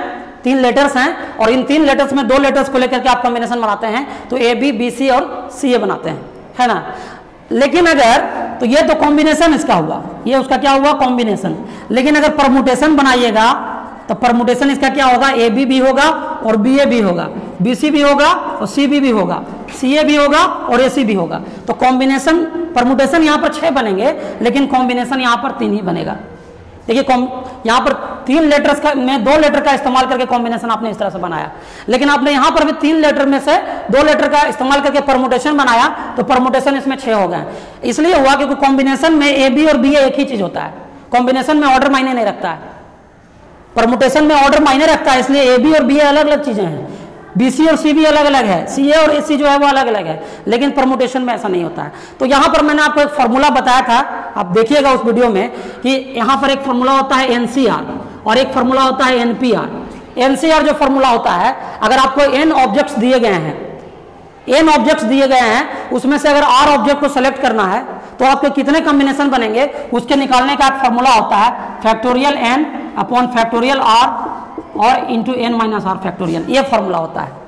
3 लेटर्स हैं, और इन 3 लेटर्स में 2 लेटर्स को लेकर के आप कॉम्बिनेशन बनाते हैं, तो ए बी बी सी और सी ए बनाते हैं, है ना। लेकिन अगर, तो ये तो कॉम्बिनेशन इसका हुआ, ये उसका क्या हुआ, कॉम्बिनेशन। लेकिन अगर परमुटेशन बनाइएगा तो परमुटेशन इसका क्या होगा, ए बी भी होगा और बी ए भी होगा, बी सी भी होगा और सी बी भी होगा, सी ए भी होगा और ए सी भी होगा। तो कॉम्बिनेशन, परमुटेशन यहाँ पर 6 बनेंगे, लेकिन कॉम्बिनेशन यहाँ पर 3 ही बनेगा। देखिए यहाँ पर 3 लेटर्स का में 2 लेटर का इस्तेमाल करके कॉम्बिनेशन आपने इस तरह से बनाया, लेकिन आपने यहाँ पर भी 3 लेटर में से 2 लेटर का इस्तेमाल करके परमुटेशन बनाया, तो परमुटेशन इसमें 6 हो गए। इसलिए हुआ क्योंकि कॉम्बिनेशन में ए बी और बी ए एक ही चीज होता है, कॉम्बिनेशन में ऑर्डर मायने नहीं रखता है, परमुटेशन में ऑर्डर मायने रखता है। इसलिए ए बी और बी ए अलग अलग चीजें हैं, बी सी और सी बी अलग अलग है, सी ए और ए सी जो है वो अलग अलग है, लेकिन परमुटेशन में ऐसा नहीं होता है। तो यहाँ पर मैंने आपको एक फॉर्मूला बताया था, आप देखिएगा उस वीडियो में, कि यहाँ पर एक फॉर्मूला होता है एनसीआर और एक फॉर्मूला होता है एनपीआर। एनसीआर जो फॉर्मूला होता है, अगर आपको n ऑब्जेक्ट्स दिए गए हैं, n ऑब्जेक्ट्स दिए गए हैं, उसमें से अगर r ऑब्जेक्ट को सेलेक्ट करना है तो आपको कितने कॉम्बिनेशन बनेंगे उसके निकालने का एक फॉर्मूला होता है factorial n upon factorial r और into n minus r factorial, ये फॉर्मूला होता है।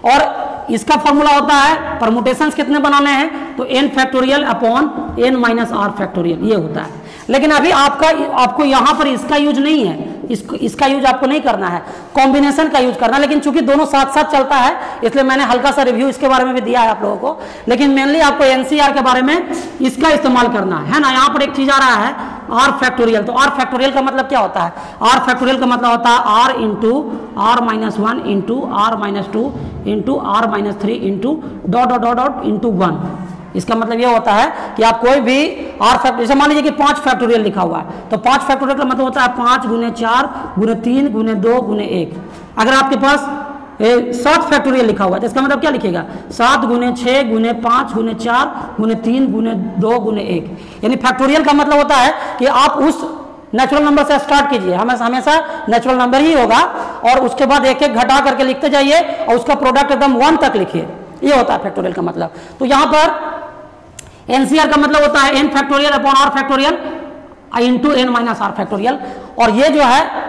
और इसका फॉर्मूला होता है परमुटेशंस कितने बनाने हैं, तो n factorial upon n minus r factorial, ये होता है। लेकिन अभी आपको यहाँ पर इसका यूज नहीं है, इसका यूज आपको नहीं करना है, कॉम्बिनेशन का यूज करना है। लेकिन चूंकि दोनों साथ साथ चलता है, इसलिए मैंने हल्का सा रिव्यू इसके बारे में भी दिया है आप लोगों को, लेकिन मेनली आपको एनसीआर के बारे में इसका इस्तेमाल करना है ना। यहाँ पर एक चीज आ रहा है आर फैक्टोरियल, तो आर फैक्टोरियल का मतलब क्या होता है, आर फैक्टोरियल का मतलब होता है r into r minus 1 into r minus 2 into r minus 3 into dot dot dot dot into 1। इसका मतलब यह होता है कि आप कोई भी आर फैक्टोरियल, जैसे मान लीजिए कि 5 फैक्टोरियल लिखा हुआ है, तो 5 फैक्टोरियल का मतलब होता है 5 गुने 4 गुने 3 गुने 2 गुने 1। अगर आपके पास 7 फैक्टोरियल लिखा हुआ है तो इसका मतलब क्या लिखेगा, 7 गुने 6 गुने 5 गुने 4 गुने 3 गुने 2 गुने 1। यानी फैक्टोरियल का मतलब होता है कि आप उस नेचुरल नंबर से स्टार्ट कीजिए, हमेशा नेचुरल नंबर ही होगा, और उसके बाद एक एक घटा करके लिखते जाइए और उसका प्रोडक्ट एकदम 1 तक लिखिए, ये होता है फैक्टोरियल का मतलब। तो यहाँ पर एनसीआर का मतलब होता है n factorial upon r factorial into n minus r factorial, और ये जो है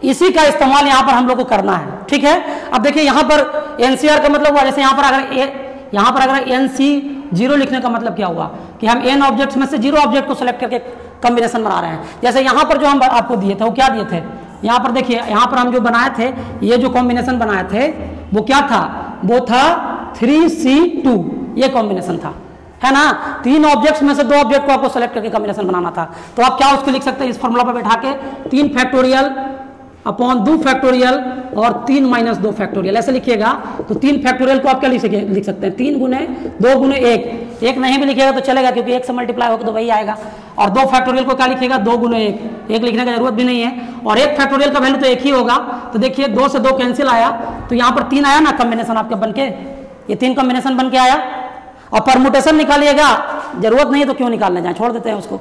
इसी का इस्तेमाल यहाँ पर हम लोग को करना है। ठीक है, अब देखिए यहाँ पर एनसीआर का मतलब हुआ, जैसे यहाँ पर अगर NC0 लिखने का मतलब क्या हुआ कि हम n ऑब्जेक्ट्स में से 0 ऑब्जेक्ट को सिलेक्ट करके कॉम्बिनेशन बना रहे हैं। जैसे यहाँ पर जो हम आपको दिए थे वो क्या दिए थे, यहाँ पर देखिए, यहाँ पर हम जो बनाए थे, ये जो कॉम्बिनेशन बनाए थे वो क्या था, वो था 3C2, ये कॉम्बिनेशन था, है ना। 3 ऑब्जेक्ट्स में से 2 ऑब्जेक्ट को आपको सेलेक्ट करके कॉम्बिनेशन बनाना था। तो आप क्या उसको लिख सकते हैं इस फॉर्मूला पर बैठा के, 3 फैक्टोरियल अपॉन 2 फैक्टोरियल और 3 माइनस 2 फैक्टोरियल, ऐसे लिखिएगा। तो 3 फैक्टोरियल को आप क्या लिख सकते हैं, 3 गुने 2 गुने 1, 1 नहीं भी लिखिएगा तो चलेगा क्योंकि 1 से मल्टीप्लाई होगा तो वही आएगा। और 2 फैक्टोरियल को क्या लिखिएगा, 2 गुने 1, 1 लिखने की जरूरत भी नहीं है, और 1 फैक्टोरियल का वैल्यू तो 1 ही होगा। तो देखिए 2 से 2 कैंसिल आया, तो यहाँ पर 3 आया ना कॉम्बिनेशन आपका बनके, ये 3 कॉम्बिनेशन बन के आया। और परमुटेशन निकालिएगा, जरूरत नहीं है तो क्यों निकालने जाए, छोड़ देते हैं उसको।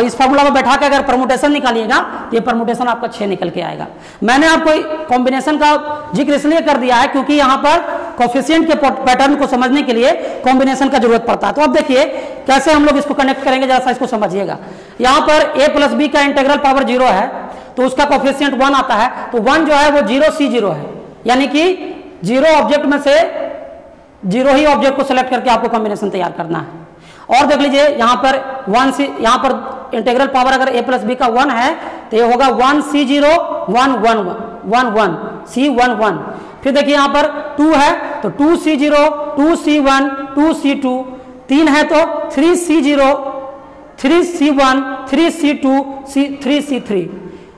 इस फॉर्मूला में बैठा के अगर परमुटेशन निकालिएगा तो ये परमुटेशन आपका 6 निकल के आएगा। मैंने आपको कॉम्बिनेशन का जिक्र इसलिए कर दिया है क्योंकि यहाँ पर कोफिशिएंट के पैटर्न को समझने के लिए कॉम्बिनेशन का जरूरत पड़ता है। तो अब देखिए कैसे हम लोग इसको कनेक्ट करेंगे, जरा सा इसको समझिएगा। यहाँ पर a प्लस बी का इंटीग्रल पावर 0 है तो उसका कोफिशिएंट 1 आता है, तो 1 जो है वो 0 C0 है, यानी कि 0 ऑब्जेक्ट में से 0 ही ऑब्जेक्ट को सिलेक्ट करके आपको कॉम्बिनेशन तैयार करना है। और देख लीजिए यहाँ पर 1 C, यहाँ पर इंटीग्रल पावर अगर a प्लस बी का 1 है तो ये होगा 1 C0 1 1 1 1 C1 1। फिर देखिए यहाँ पर 2 है तो 2 C0 2 C1 2 C2, 3 है तो 3 C0 3 C1 3 C2 3 C3।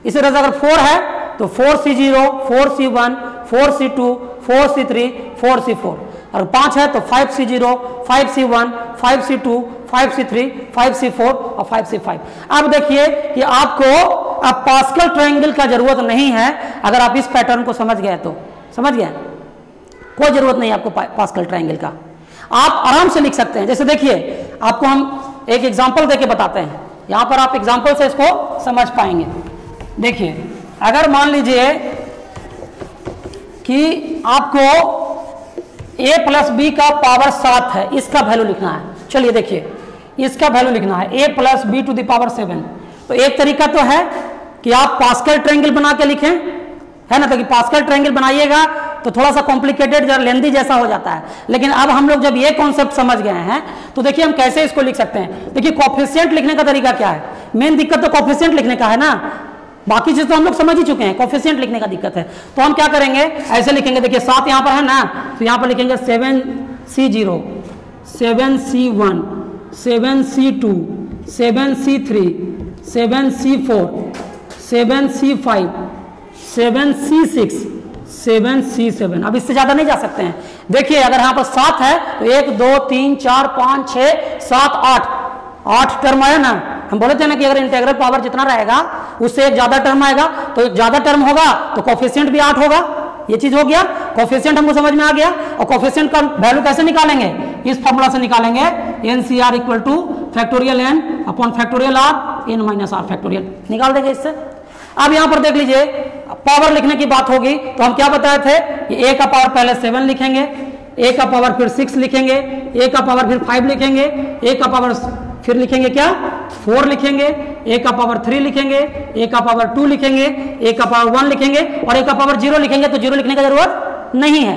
इसी तरह से अगर 4 है तो 4 C0 4 C1 4 C2 4 C3 4 C4, और 5 है तो 5 C0 5 C1 5 C2 5 C3 5 C4 और 5 C5। अब देखिए कि आपको अब पास्कल ट्रायंगल का जरूरत नहीं है, अगर आप इस पैटर्न को समझ गए तो समझ गए, कोई जरूरत नहीं आपको पास्कल ट्रायंगल का, आप आराम से लिख सकते हैं। जैसे देखिए आपको हम एक एग्जांपल देके बताते हैं, यहां पर आप एग्जांपल से इसको समझ पाएंगे। देखिए अगर मान लीजिए कि आपको a प्लस बी का पावर 7 है, इसका वैल्यू लिखना है। चलिए देखिए इसका वैल्यू लिखना है a plus B to the power 7। तो एक तरीका तो है कि आप पास्कल ट्रायंगल बना के लिखें, है ना, तो कि पास्कल ट्रायंगल बनाइएगा तो थोड़ा सा कॉम्प्लिकेटेड जरा लेंदी जैसा हो जाता है। लेकिन अब हम लोग जब ये कॉन्सेप्ट समझ गए हैं तो देखिए हम कैसे इसको लिख सकते हैं। देखिए कोफिशिएंट लिखने का तरीका क्या है, मेन दिक्कत तो कोफिशिएंट लिखने का है ना, बाकी चीज तो हम लोग समझ ही चुके हैं, कोफिशिएंट लिखने का दिक्कत है। तो हम क्या करेंगे, ऐसे लिखेंगे, देखिए 7 यहाँ पर है ना, तो यहाँ पर लिखेंगे 7C0 7C1 7C2 7C3 7C4 7C5 7C6 7C7। अब इससे ज्यादा नहीं जा सकते हैं। देखिए अगर यहाँ पर 7 है तो 1 2 3 4 5 6 7 8 टर्म आया ना। हम बोले थे ना कि अगर इंटीग्रल पावर जितना रहेगा उससे एक ज्यादा टर्म आएगा, तो एक ज्यादा टर्म होगा तो कोफिशिएंट भी 8 होगा। ये चीज हो गया, कोफिशिएंट हमको समझ में आ गया। और कोफिशिएंट का वैल्यू कैसे निकालेंगे, इस फॉर्मूला से निकालेंगे, NCR equal two factorial n upon factorial r n minus r factorial, निकाल देंगे इससे। अब यहाँ पर देख लीजिए पावर लिखने की बात होगी तो हम क्या बताए थे कि a का पावर पहले 7 लिखेंगे, a का पावर फिर 6 लिखेंगे, a का पावर फिर 5 लिखेंगे, a का पावर फिर लिखेंगे क्या 4 लिखेंगे, a का पावर 3 लिखेंगे, a का पावर 2 लिखेंगे, a का पावर 1 लिखेंगे और a का पावर 0 लिखेंगे। तो 0 लिखने की जरूरत नहीं है,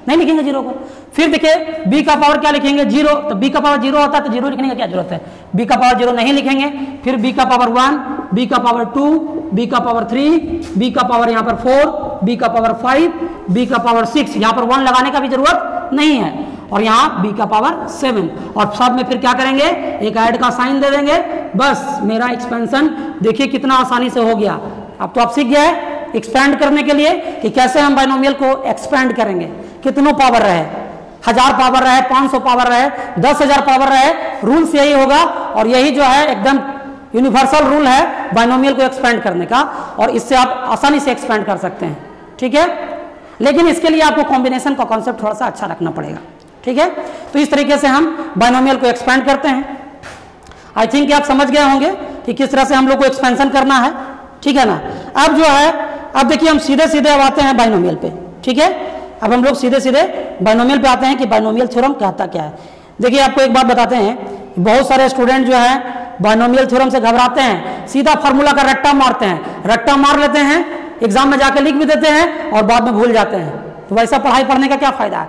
नहीं लिखेंगे 0 को। फिर देखिए b का पावर क्या लिखेंगे 0, तो b का पावर 0 होता है तो 0 लिखने की क्या जरूरत है, b का पावर 0 नहीं लिखेंगे। फिर b का पावर 1, b का पावर 2, b का पावर 3, b का पावर यहाँ पर 4, b का पावर 5, b का पावर 6, यहाँ पर 1 लगाने का भी जरूरत नहीं है। और यहाँ b का पावर 7 और सब में फिर क्या करेंगे, एक ऐड का साइन दे देंगे, बस मेरा एक्सपेंशन देखिए कितना आसानी से हो गया। अब तो आप सीख गए एक्सपेंड करने के लिए कि कैसे हम बाइनोमियल को एक्सपेंड करेंगे, कितनों पावर रहे, 1000 पावर रहे, 500 पावर रहे, 10,000 पावर रहे, रूल्स यही होगा। और यही जो है एकदम यूनिवर्सल रूल है बाइनोमियल को एक्सपेंड करने का, और इससे आप आसानी से एक्सपेंड कर सकते हैं, ठीक है। लेकिन इसके लिए आपको कॉम्बिनेशन का कॉन्सेप्ट थोड़ा सा अच्छा रखना पड़ेगा, ठीक है। तो इस तरीके से हम बाइनोमियल को एक्सपेंड करते हैं। आई थिंक आप समझ गए होंगे कि किस तरह से हम लोग को एक्सपेंशन करना है, ठीक है ना। अब जो है, अब देखिए हम सीधे सीधे अब आते हैं बाइनोमियल पे, ठीक है। अब हम लोग सीधे सीधे बाइनोमियल पे आते हैं कि बाइनोमियल थ्योरम कहता क्या है। देखिए आपको एक बात बताते हैं, बहुत सारे स्टूडेंट जो है बाइनोमियल थ्योरम से घबराते हैं, सीधा फार्मूला का रट्टा मारते हैं, रट्टा मार लेते हैं, एग्जाम में जाकर लिख भी देते हैं और बाद में भूल जाते हैं। तो वैसा पढ़ाई पढ़ने का क्या फायदा है।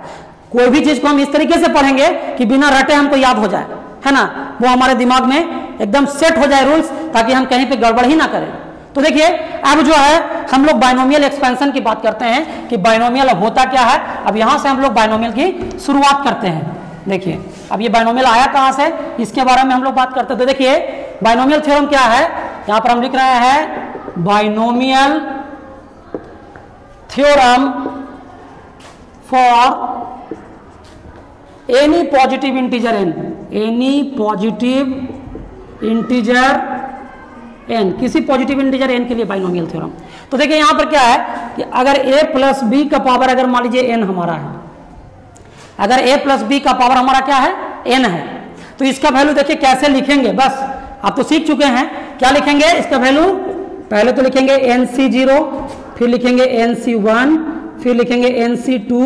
कोई भी चीज को हम इस तरीके से पढ़ेंगे कि बिना रटे हमको याद हो जाए, है ना, वो हमारे दिमाग में एकदम सेट हो जाए रूल्स, ताकि हम कहीं पे गड़बड़ ही ना करें। तो देखिए अब जो है हम लोग बाइनोमियल एक्सपेंशन की बात करते हैं कि बाइनोमियल होता क्या है। अब यहां से हम लोग बाइनोमियल की शुरुआत करते हैं। देखिए अब ये बाइनोमियल आया कहां से, इसके बारे में हम लोग बात करते हैं। तो देखिए बाइनोमियल थ्योरम क्या है, यहां पर हम लिख रहे हैं binomial theorem for any positive integer n, any positive integer n, किसी पॉजिटिव इंटीजर n के लिए बाइनोमियल थ्योरम। तो देखिए यहां पर क्या है कि अगर a प्लस बी का पावर अगर मान लीजिए n हमारा है, अगर a प्लस बी का पावर हमारा क्या है n है, तो इसका वैल्यू देखिए कैसे लिखेंगे। बस आप तो सीख चुके हैं, क्या लिखेंगे इसका वैल्यू, पहले तो लिखेंगे NC0, फिर लिखेंगे NC1, फिर लिखेंगे NC2,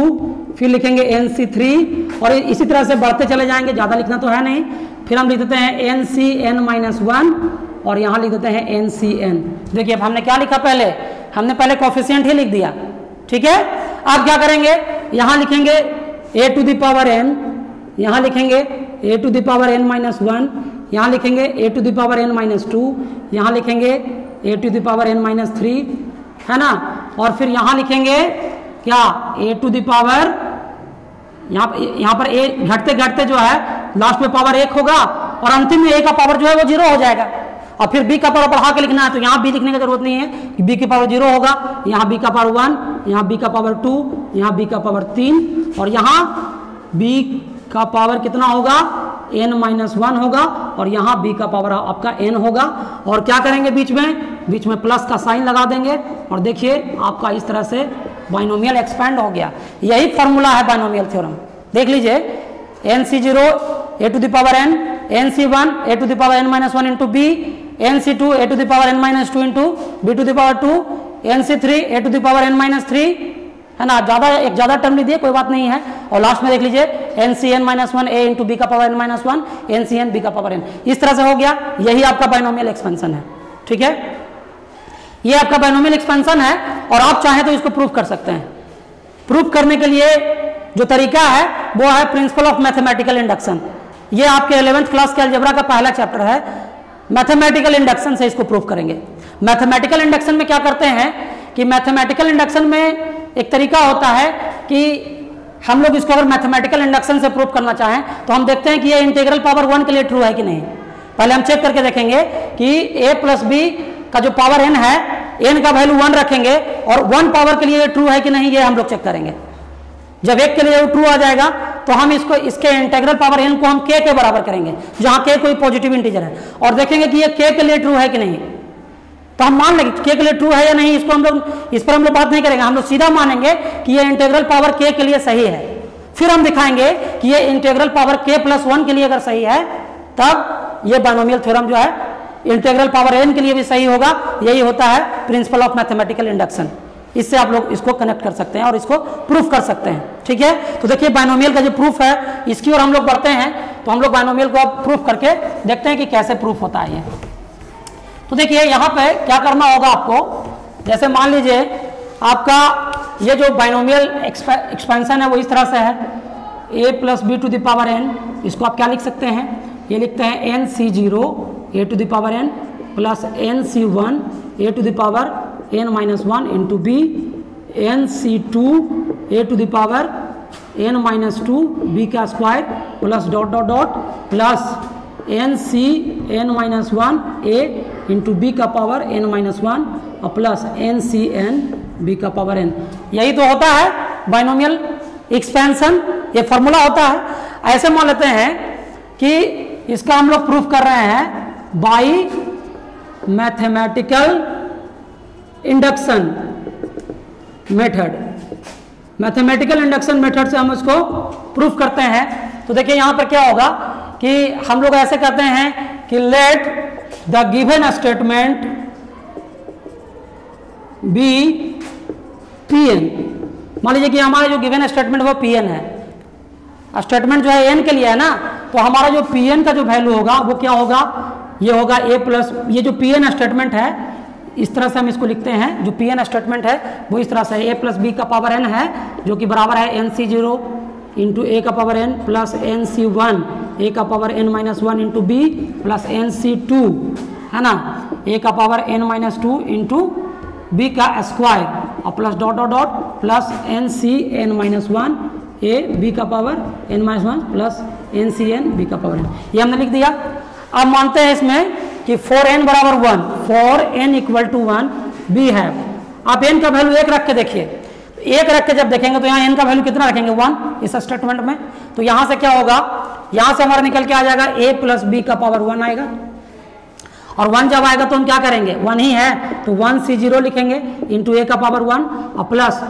फिर लिखेंगे NC3 और इसी तरह से बढ़ते चले जाएंगे, ज्यादा लिखना तो है नहीं। फिर हम लिख देते हैं एन सी एन माइनस 1 और यहाँ लिख देते हैं एन सी एन। देखिए अब हमने क्या लिखा, हमने पहले कोफिशिएंट ही लिख दिया, ठीक है। अब क्या करेंगे, यहाँ लिखेंगे a to the power n, यहाँ लिखेंगे a to the power n minus 1, यहाँ लिखेंगे a to the power n minus 2, यहाँ लिखेंगे a to the power n minus 3, है ना। और फिर यहाँ लिखेंगे क्या, ए टू द पावर, यहाँ पर ए घटते घटते जो है लास्ट में पावर 1 होगा और अंतिम में ए का पावर जो है वो 0 हो जाएगा। और फिर बी का पावर बढ़ा के लिखना है, तो यहाँ बी लिखने की जरूरत नहीं है कि बी की पावर 0 होगा, यहाँ बी का पावर 1, यहाँ बी का पावर 2, यहाँ बी का पावर 3 और यहाँ बी का पावर कितना होगा, n माइनस 1 होगा और यहाँ b का पावर आपका n होगा। और क्या करेंगे, बीच में प्लस का साइन लगा देंगे और देखिए आपका इस तरह से बाइनोमियल एक्सपेंड हो गया। यही फॉर्मूला है बाइनोमियल थ्योरम। देख लीजिए nc0 a to the power n, nc1 a to the power n minus 1 into b, nc2 a to the power n minus 2 into b to the power 2, nc3 a to the power n minus 3, है ना। ज्यादा term लिख दिए, कोई बात नहीं है। और लास्ट में देख लीजिए nCn minus 1 a into b का power n minus 1, nCn b का पावर n, इस तरह से हो गया। यही आपका बाइनोमियल एक्सपेंशन है, ठीक है। ये आपका बाइनोमियल एक्सपेंशन है और आप चाहें तो इसको प्रूफ कर सकते हैं। प्रूफ करने के लिए जो तरीका है वो है प्रिंसिपल ऑफ मैथमेटिकल इंडक्शन। ये आपके 11th क्लास के अलजेब्रा का पहला चैप्टर है। मैथमेटिकल इंडक्शन से इसको प्रूफ करेंगे। मैथमेटिकल इंडक्शन में क्या करते हैं कि मैथमेटिकल इंडक्शन में एक तरीका होता है कि हम लोग इसको अगर मैथमेटिकल इंडक्शन से प्रूफ करना चाहें तो हम देखते हैं कि ये इंटीग्रल पावर 1 के लिए ट्रू है कि नहीं। पहले हम चेक करके देखेंगे कि a प्लस बी का जो पावर n है, n का वैल्यू 1 रखेंगे और 1 पावर के लिए ये ट्रू है कि नहीं, ये हम लोग चेक करेंगे। जब 1 के लिए ट्रू आ जाएगा तो हम इसके इंटीग्रल पावर n को हम k के बराबर करेंगे, जहां k कोई पॉजिटिव इंटीजर है, और देखेंगे कि ये k के लिए ट्रू है कि नहीं। तो हम मान लेंगे k के लिए ट्रू है या नहीं, इसको हम लोग इस पर हम लोग बात नहीं करेंगे। हम लोग सीधा मानेंगे कि ये इंटीग्रल पावर k के लिए सही है। फिर हम दिखाएंगे कि ये इंटीग्रल पावर k प्लस 1 के लिए अगर सही है तब ये बाइनोमियल थ्योरम जो है इंटीग्रल पावर n के लिए भी सही होगा। यही होता है प्रिंसिपल ऑफ मैथमेटिकल इंडक्शन। इससे आप लोग इसको कनेक्ट कर सकते हैं और इसको प्रूफ कर सकते हैं, ठीक है। तो देखिए बाइनोमियल का जो प्रूफ है इसकी ओर हम लोग बढ़ते हैं। तो हम लोग बाइनोमियल को अब प्रूफ करके देखते हैं कि कैसे प्रूफ होता है ये। तो देखिए यहाँ पे क्या करना होगा आपको, जैसे मान लीजिए आपका ये जो बाइनोमियल एक्सपेंशन है वो इस तरह से है, a plus B to the power n। इसको आप क्या लिख सकते हैं, ये लिखते हैं nc0 a to the power n plus nc1 a to the power n minus 1 into b, nc2 a to the power n minus 2 b का square plus dot dot dot plus nc n minus 1 a into b का power n minus 1 और plus nc n b का power n। यही तो होता है binomial expansion, ये formula होता है। ऐसे मान लेते हैं कि इसका हम लोग प्रूफ कर रहे हैं by mathematical induction method. Mathematical induction method से हम इसको प्रूफ करते हैं। तो देखिए यहाँ पर क्या होगा कि हम लोग ऐसे करते हैं कि let the given statement be Pn। मान लीजिए कि हमारा जो गिवन स्टेटमेंट वो Pn है। स्टेटमेंट जो है n के लिए है ना, तो हमारा जो Pn का जो वैल्यू होगा वो क्या होगा, ये होगा a प्लस, ये जो Pn स्टेटमेंट है इस तरह से हम इसको लिखते हैं। जो Pn स्टेटमेंट है वो इस तरह से a प्लस बी का पावर n है, जो कि बराबर है nc0 इंटू ए का power n plus nc1 a का power n minus 1 into b plus nc2, है ना, a का power n minus 2 into b का स्क्वायर और plus dot dot dot plus nc n minus 1 a b का power n minus 1 plus nc n b का power n। ये हमने लिख दिया। अब मानते हैं इसमें कि 4n बराबर 1, 4n इक्वल टू 1 बी है। आप n का वैल्यू 1 रख के देखिए, 1 रख के जब देखेंगे तो यहाँ n का वैल्यू कितना रखेंगे, 1 इस स्टेटमेंट में। तो यहाँ से क्या होगा, यहाँ से हमारा निकल के आ जाएगा a प्लस बी का पावर 1 आएगा, और 1 जब आएगा तो हम क्या करेंगे, 1 ही है तो 1c0 लिखेंगे इंटू ए का पावर 1 और प्लस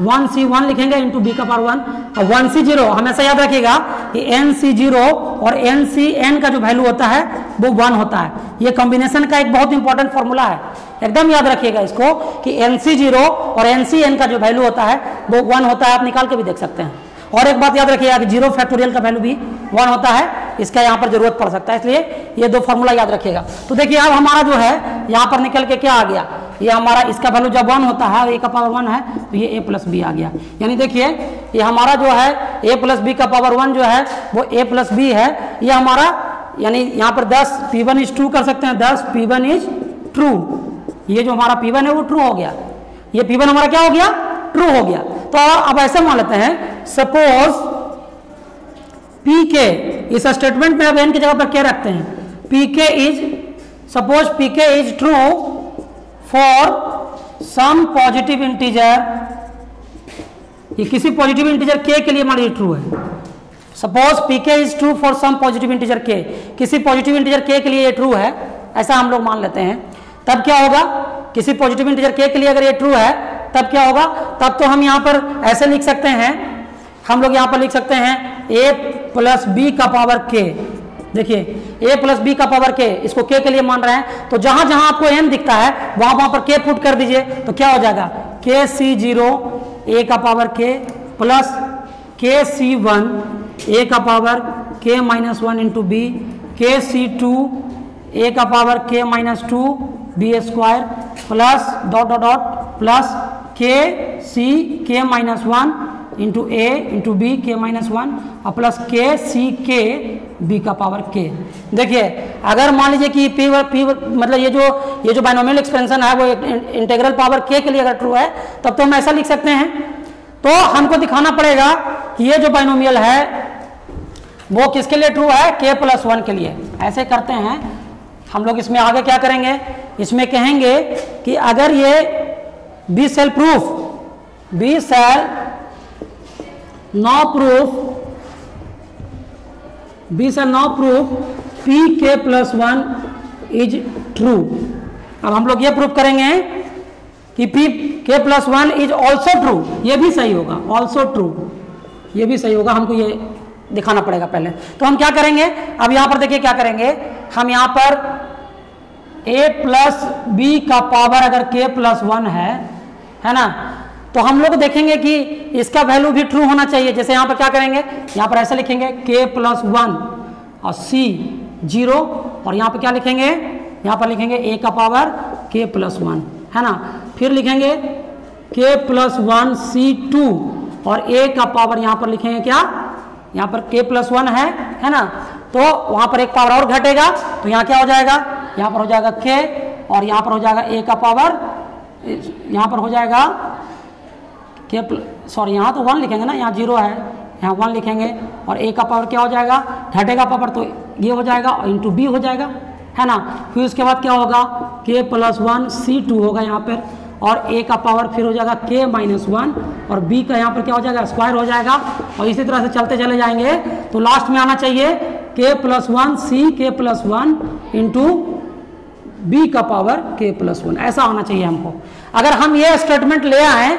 1c1 लिखेंगे इंटू बी का पावर 1 और 1c0 हमेशा याद रखिएगा कि nc0 और ncn का जो वैल्यू होता है वो 1 होता है। ये कॉम्बिनेशन का एक बहुत इंपॉर्टेंट फॉर्मूला है, एकदम याद रखिएगा इसको कि nc0 और ncn का जो वैल्यू होता है वो 1 होता है। आप निकाल के भी देख सकते हैं। और एक बात याद रखिएगा कि 0 फैक्टोरियल का वैल्यू भी 1 होता है, इसका यहाँ पर जरूरत पड़ सकता है, इसलिए ये 2 फॉर्मूला याद रखिएगा। तो देखिए अब हमारा जो है यहाँ पर निकल के क्या आ गया, ये हमारा इसका वैल्यू जब 1 होता है और a का पावर 1 है तो ये a प्लस बी आ गया। यानी देखिए ये हमारा जो है a प्लस बी का पावर 1 जो है वो a प्लस बी है, ये हमारा यानी यहाँ पर 10 P1 इज ट्रू कर सकते हैं, 10 P1 इज ट्रू, ये जो हमारा P1 है वो ट्रू हो गया, ये P1 हमारा क्या हो गया, ट्रू हो गया। तो अब ऐसे मान लेते हैं सपोज Pk, इस स्टेटमेंट में अब n की जगह पर क्या रखते हैं, Pk is suppose Pk is true for some positive integer, ये किसी पॉजिटिव इंटीजर k के लिए मान लीजिए ट्रू है। Suppose Pk is true for some positive integer k, किसी पॉजिटिव इंटीजर k के लिए ये ट्रू है, ऐसा हम लोग मान लेते हैं। तब क्या होगा, किसी पॉजिटिव इंटीजर k के लिए अगर ये ट्रू है तब क्या होगा, तब तो हम यहाँ पर ऐसे लिख सकते हैं, हम लोग यहाँ पर लिख सकते हैं a प्लस बी का पावर k। देखिए a प्लस बी का पावर k, इसको k के लिए मान रहे हैं, तो जहां जहां आपको n दिखता है वहां वहां पर k पुट कर दीजिए, तो क्या हो जाएगा kc0 a का power k plus kc1 a का power k minus 1 into B, kc2 a का power k minus 2 B square plus dot dot dot plus k minus 1 into A into B k minus 1 और plus k b का power k। देखिए अगर मान लीजिए कि p मतलब ये जो बाइनोमियल एक्सपेंशन है वो इंटीग्रल पावर k के लिए अगर ट्रू है तब तो हम ऐसा लिख सकते हैं। तो हमको दिखाना पड़ेगा कि ये जो बाइनोमियल है वो किसके लिए ट्रू है, k प्लस 1 के लिए। ऐसे करते हैं हम लोग, इसमें आगे क्या करेंगे, इसमें कहेंगे कि अगर ये बी सेल नो proof Pk plus 1 is true. अब हम लोग ये प्रूफ करेंगे कि Pk plus 1 is also true, ये भी सही होगा, ऑल्सो ट्रू, ये भी सही होगा, हमको ये दिखाना पड़ेगा पहले। तो हम क्या करेंगे, अब यहाँ पर देखिए क्या करेंगे, हम यहाँ पर a प्लस बी का पावर अगर k प्लस 1 है ना, तो हम लोग देखेंगे कि इसका वैल्यू भी ट्रू होना चाहिए। जैसे यहाँ पर क्या करेंगे, यहाँ पर ऐसे लिखेंगे k प्लस 1 और c 0, और यहाँ पर क्या लिखेंगे, यहाँ पर लिखेंगे a का पावर k प्लस 1 है ना, फिर लिखेंगे k प्लस 1 c2 और a का पावर यहाँ पर लिखेंगे क्या, यहाँ पर k प्लस 1 है ना, तो वहाँ पर एक पावर और घटेगा, तो यहाँ क्या हो जाएगा, यहाँ पर हो जाएगा k और यहाँ पर हो जाएगा a का पावर, यहाँ पर हो जाएगा k सॉरी यहाँ तो 1 लिखेंगे ना, यहाँ 0 है, यहाँ 1 लिखेंगे और a का पावर क्या हो जाएगा, घटेगा पावर, तो ये हो जाएगा और इंटू b हो जाएगा है ना। फिर उसके बाद क्या होगा, k प्लस 1 c2 होगा यहाँ पर, और a का पावर फिर हो जाएगा k माइनस 1 और b का यहाँ पर क्या हो जाएगा, स्क्वायर हो जाएगा, और इसी तरह से चलते चले जाएंगे। तो लास्ट में आना चाहिए k plus 1 c k plus 1 into b का पावर k प्लस 1, ऐसा होना चाहिए हमको। अगर हम ये स्टेटमेंट ले आए,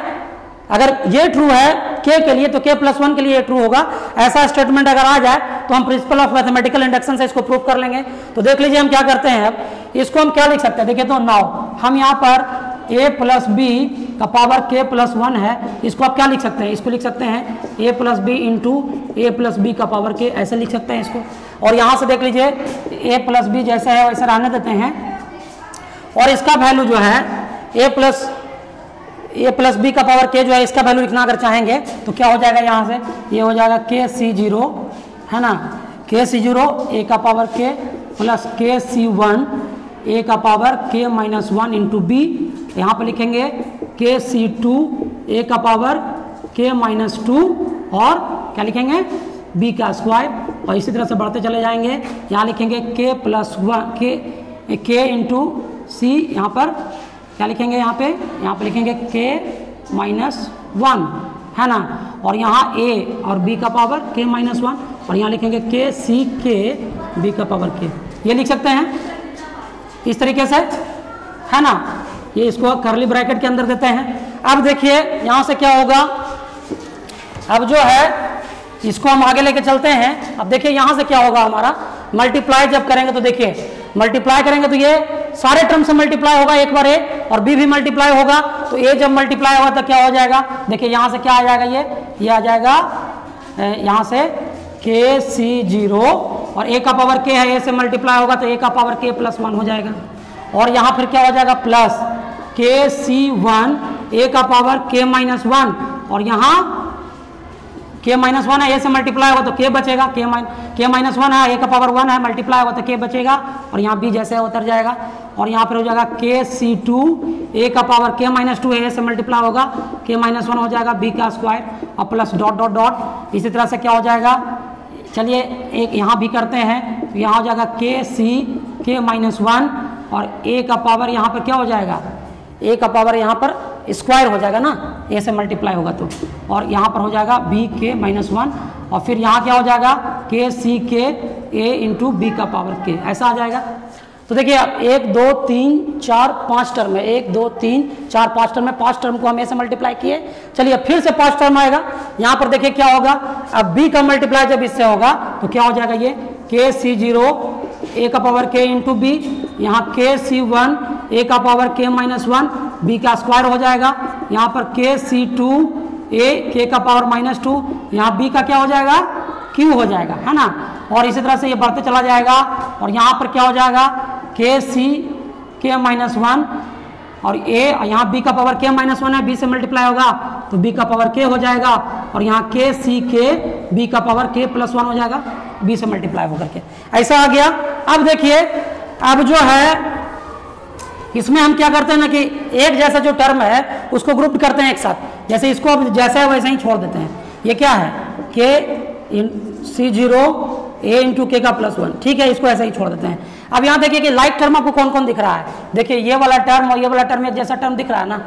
अगर ये ट्रू है k के लिए तो k प्लस 1 के लिए ये ट्रू होगा, ऐसा स्टेटमेंट अगर आ जाए तो हम प्रिंसिपल ऑफ मैथमेटिकल इंडक्शन से इसको प्रूव कर लेंगे। तो देख लीजिए हम क्या करते हैं, अब इसको हम क्या लिख सकते हैं, देखिए तो नाउ हम यहाँ पर a प्लस बी का पावर k प्लस 1 है, इसको आप क्या लिख सकते हैं, इसको लिख सकते हैं a plus B into A plus B का पावर k, ऐसे लिख सकते हैं इसको। और यहाँ से देख लीजिए a प्लस बी जैसा है वैसे रहने देते हैं, और इसका वैल्यू जो है a प्लस बी का पावर k जो है, इसका वैल्यू लिखना अगर चाहेंगे तो क्या हो जाएगा, यहाँ से ये हो जाएगा kc0 है ना, kc0 a का power k plus kc1 a का power k minus 1 into b, यहाँ पर लिखेंगे kc2 a का पावर k माइनस 2 और क्या लिखेंगे b का स्क्वायर, और इसी तरह से बढ़ते चले जाएंगे। यहाँ लिखेंगे k प्लस 1 k इंटू सी, यहाँ पर क्या लिखेंगे, यहाँ पे लिखेंगे k माइनस 1 है ना, और यहाँ a और b का पावर k माइनस 1 और यहाँ लिखेंगे k c k b का पावर k, ये लिख सकते हैं इस तरीके से है ना। ये इसको करली ब्रैकेट के अंदर देते हैं। अब देखिए यहाँ से क्या होगा, अब जो है इसको हम आगे लेके चलते हैं। अब देखिए यहाँ से क्या होगा, हमारा मल्टीप्लाई जब करेंगे तो देखिए मल्टीप्लाई करेंगे तो ये सारे टर्म से मल्टीप्लाई होगा, एक बार a और b भी मल्टीप्लाई होगा, तो a जब मल्टीप्लाई होगा तो क्या हो जाएगा, देखिए यहाँ से क्या आ जाएगा, ये आ जाएगा यहाँ से KC0 और a का पावर k है, a से मल्टीप्लाई होगा तो a का पावर k प्लस 1 हो जाएगा। और यहाँ फिर क्या हो जाएगा प्लस KC1 a का पावर k माइनस 1 और यहाँ k माइनस 1 है, a से मल्टीप्लाई होगा तो k बचेगा, k माइनस 1 है, a का पावर 1 है, मल्टीप्लाई होगा तो k बचेगा और यहाँ b जैसे उतर जाएगा। और यहाँ पर हो जाएगा KC2 a का पावर k माइनस 2 है, a से मल्टीप्लाई होगा k माइनस 1 हो जाएगा b का स्क्वायर और प्लस डॉट डॉट डॉट। इसी तरह से क्या हो जाएगा, चलिए एक यहाँ भी करते हैं तो यहाँ हो जाएगा k माइनस 1 और a का पावर यहाँ पर क्या हो जाएगा, a का पावर यहाँ पर स्क्वायर हो जाएगा ना, a से मल्टीप्लाई होगा तो, और यहाँ पर हो जाएगा k माइनस 1 और फिर यहाँ क्या हो जाएगा k a इंटू b का पावर k, ऐसा आ जाएगा। तो देखिए अब 1 2 3 4 5 टर्म है, 1 2 3 4 5 टर्म है, 5 टर्म को हम a से मल्टीप्लाई किए। चलिए फिर से 5 टर्म आएगा, यहाँ पर देखिए क्या होगा, अब b का मल्टीप्लाई जब इससे होगा तो क्या हो जाएगा, ये KC0 a का पावर k इंटू b, यहाँ KC1 a का पावर k माइनस 1 b का स्क्वायर हो जाएगा, यहाँ पर KC2 a k का पावर माइनस 2, यहाँ b का क्या हो जाएगा q हो जाएगा, है ना। और इसी तरह से ये बढ़ते चला जाएगा और यहाँ पर क्या हो जाएगा k माइनस 1 और a, यहाँ b का पावर k माइनस 1 है, b से मल्टीप्लाई होगा तो b का पावर k हो जाएगा और यहाँ b का पावर k प्लस 1 हो जाएगा, b से मल्टीप्लाई होकर के ऐसा आ गया। अब देखिए अब जो है इसमें हम क्या करते हैं ना कि एक जैसा जो टर्म है उसको ग्रुप करते हैं एक साथ, जैसे इसको अब जैसा है वैसे ही छोड़ देते हैं। ये क्या है KC0 a इंटू k का प्लस 1, ठीक है, इसको ऐसे ही छोड़ देते हैं। अब यहाँ देखिए कि लाइक टर्म आपको कौन कौन दिख रहा है, देखिए ये वाला टर्म और ये वाला टर्म एक जैसा टर्म दिख रहा है ना,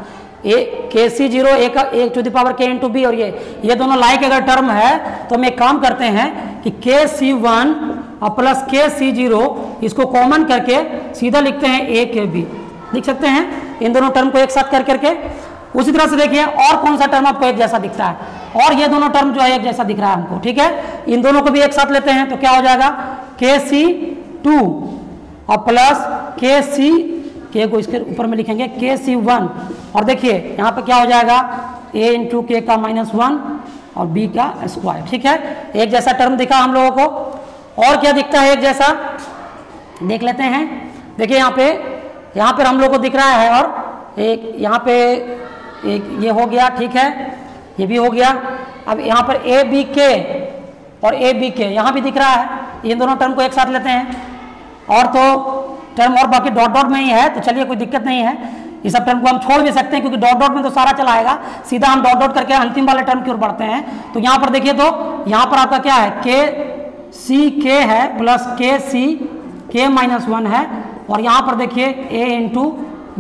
KC0 a to the power k into b और ये दोनों लाइक अगर टर्म है तो हम एक काम करते हैं कि KC1 और प्लस KC0 इसको कॉमन करके सीधा लिखते हैं a k b, लिख सकते हैं इन दोनों टर्म को एक साथ कर करके। उसी तरह से देखिए और कौन सा टर्म आपको एक जैसा दिखता है, और ये दोनों टर्म जो है एक जैसा दिख रहा है हमको, ठीक है, इन दोनों को भी एक साथ लेते हैं तो क्या हो जाएगा KC2 और प्लस k को इसके ऊपर में लिखेंगे KC1 और देखिए यहाँ पे क्या हो जाएगा a इंटू k का माइनस 1 और b का स्क्वायर, ठीक है, एक जैसा टर्म दिखा हम लोगों को। और क्या दिखता है एक जैसा देख लेते हैं, देखिए यहाँ पे हम लोग को दिख रहा है और एक यहाँ पे एक ये हो गया, ठीक है, ये भी हो गया। अब यहाँ पर ABK और ABK यहाँ भी दिख रहा है, इन दोनों टर्म को एक साथ लेते हैं और तो टर्म और बाकी डॉट डॉट में ही है तो चलिए कोई दिक्कत नहीं है, ये सब टर्म को हम छोड़ भी सकते हैं क्योंकि डॉट डॉट में तो सारा चला आएगा, सीधा हम डॉट डॉट करके अंतिम वाले टर्म की ओर बढ़ते हैं। तो यहाँ पर देखिए तो यहाँ पर आपका क्या है KCK है प्लस KC माइनस 1 है और यहाँ पर देखिए a into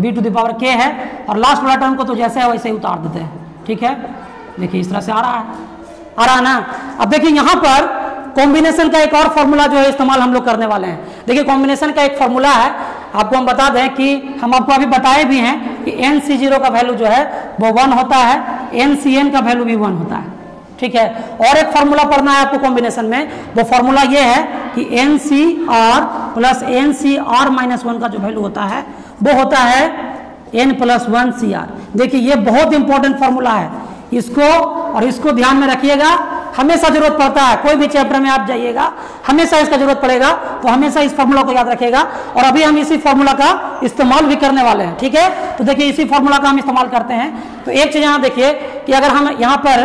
b to the power k है और लास्ट वाला टर्म को तो जैसे है वैसे ही उतार देते हैं, ठीक है, देखिए इस तरह से आ रहा है ना। अब देखिए यहाँ पर कॉम्बिनेशन का एक और फॉर्मूला जो है इस्तेमाल हम लोग करने वाले हैं। देखिए कॉम्बिनेशन का एक फॉर्मूला है, आपको हम बता दें कि हम आपको अभी बताए भी हैं कि NC0 का वैल्यू जो है वो 1 होता है, NCN का वैल्यू भी 1 होता है, ठीक है। और एक फॉर्मूला पढ़ना है आपको कॉम्बिनेशन में, वो फॉर्मूला ये है कि NCR प्लस NCR माइनस 1 का जो वैल्यू होता है वो होता है N प्लस 1 CR। देखिए ये बहुत इंपॉर्टेंट फॉर्मूला है, इसको और इसको ध्यान में रखिएगा, हमेशा जरूरत पड़ता है, कोई भी चैप्टर में आप जाइएगा हमेशा इसका जरूरत पड़ेगा, तो हमेशा इस फॉर्मूला को याद रखिएगा। और अभी हम इसी फॉर्मूला का इस्तेमाल भी करने वाले हैं, ठीक है। तो देखिए इसी फॉर्मूला का हम इस्तेमाल करते हैं। तो एक चीज यहाँ देखिए कि अगर हम यहाँ पर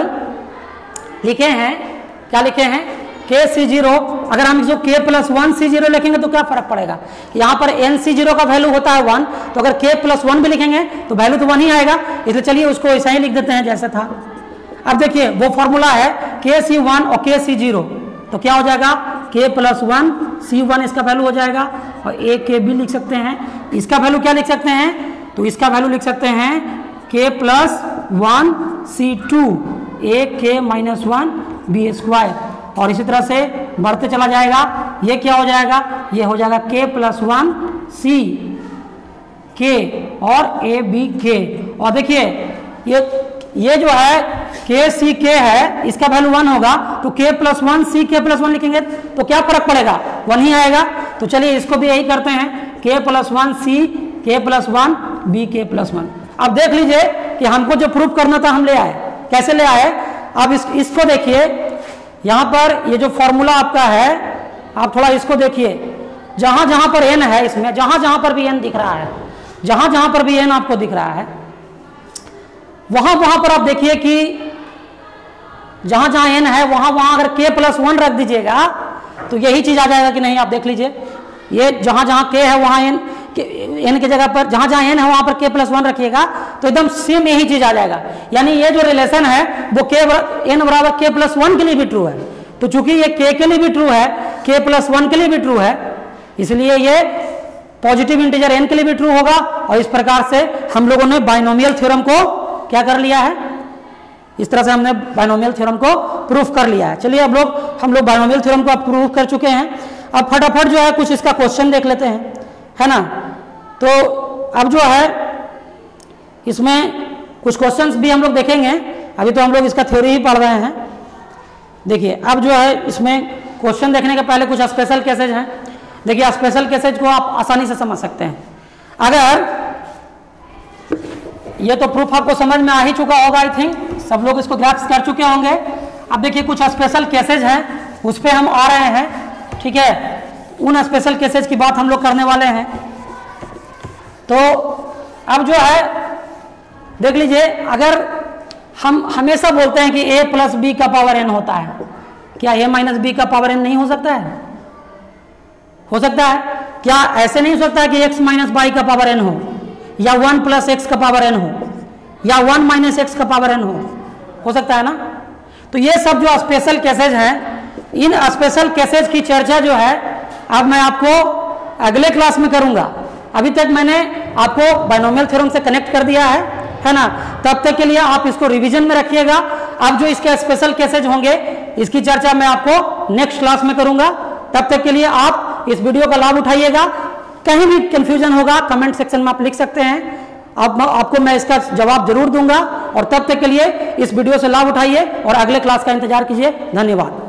लिखे हैं, क्या लिखे हैं KC0, अगर हम इसको k प्लस 1 C0 लिखेंगे तो क्या फर्क पड़ेगा, यहाँ पर NC0 का वैल्यू होता है 1, तो अगर k प्लस 1 भी लिखेंगे तो वैल्यू तो 1 ही आएगा, इसलिए चलिए उसको ऐसा ही लिख देते हैं जैसे था। अब देखिए वो फॉर्मूला है KC1 और KC0, तो क्या हो जाएगा k प्लस 1 C1 इसका वैल्यू हो जाएगा और AK भी लिख सकते हैं, इसका वैल्यू क्या लिख सकते हैं, तो इसका वैल्यू लिख सकते हैं k plus 1 C2 AK minus 1 B square. और इसी तरह से बढ़ते चला जाएगा, ये क्या हो जाएगा, ये हो जाएगा k प्लस 1 CK और ABK। और देखिए ये जो है KCK है, इसका वैल्यू 1 होगा तो k प्लस 1 CK प्लस 1 लिखेंगे तो क्या फर्क पड़ेगा, 1 ही आएगा। तो चलिए इसको भी यही करते हैं, k plus 1 CK plus 1 BK plus 1। अब देख लीजिए कि हमको जो प्रूफ करना था हम ले आए, कैसे ले आए। अब इसको देखिए, यहां पर ये जो फॉर्मूला आपका है, आप थोड़ा इसको देखिए, जहां जहां पर n है, इसमें जहां जहां पर भी n दिख रहा है, जहां जहां पर भी n आपको दिख रहा है, वहां वहां पर आप देखिए कि जहां जहां n है वहां वहां अगर k+1 रख दीजिएगा तो यही चीज आ जाएगा कि नहीं, आप देख लीजिए। ये जहां जहां k है वहां n की जगह पर जहां जहां n है वहां पर k+1 रखिएगा तो एकदम सेम यही चीज आ जाएगा। यानी ये जो रिलेशन है वो n बराबर k+1 के लिए भी ट्रू है। तो चूंकि ये k के लिए भी ट्रू है, k+1 के लिए भी ट्रू है, इसलिए ये पॉजिटिव इंटीजर n के लिए भी ट्रू होगा। और इस प्रकार से हम लोगों ने बाइनोमियल थ्योरम को क्या कर लिया है, इस तरह से हमने बाइनोमियल थ्योरम को प्रूफ कर लिया है। चलिए अब हम लोग बाइनोमियल थ्योरम को प्रूफ कर चुके हैं। अब फटाफट जो है कुछ इसका क्वेश्चन देख लेते हैं, है ना। तो अब जो है इसमें कुछ क्वेश्चंस भी हम लोग देखेंगे, अभी तो हम लोग इसका थ्योरी ही पढ़ रहे हैं। देखिए अब जो है इसमें क्वेश्चन देखने के पहले कुछ स्पेशल केसेज हैं। देखिए स्पेशल केसेज को आप आसानी से समझ सकते हैं। अगर ये तो प्रूफ आपको समझ में आ ही चुका होगा, आई थिंक सब लोग इसको ग्रैप्स कर चुके होंगे। अब देखिए कुछ स्पेशल केसेज हैं, उस पर हम आ रहे हैं, ठीक है। उन स्पेशल केसेज की बात हम लोग करने वाले हैं। तो अब जो है देख लीजिए, अगर हम हमेशा बोलते हैं कि a+b का पावर n होता है, क्या a-b का पावर n नहीं हो सकता है? हो सकता है। क्या ऐसे नहीं हो सकता है कि x - y का पावर n हो, या 1 + x का पावर n हो, या 1 - x का पावर n हो सकता है ना। तो ये सब जो स्पेशल केसेज हैं, इन स्पेशल केसेज की चर्चा जो है अब मैं आपको अगले क्लास में करूंगा। अभी तक मैंने आपको बाइनोमियल थ्योरम से कनेक्ट कर दिया है ना। तब तक के लिए आप इसको रिवीजन में रखिएगा। अब जो इसके स्पेशल केसेज होंगे इसकी चर्चा मैं आपको नेक्स्ट क्लास में करूंगा। तब तक के लिए आप इस वीडियो का लाभ उठाइएगा। कहीं भी कंफ्यूजन होगा कमेंट सेक्शन में आप लिख सकते हैं, आपको मैं इसका जवाब जरूर दूंगा। और तब तक के लिए इस वीडियो से लाभ उठाइए और अगले क्लास का इंतजार कीजिए। धन्यवाद।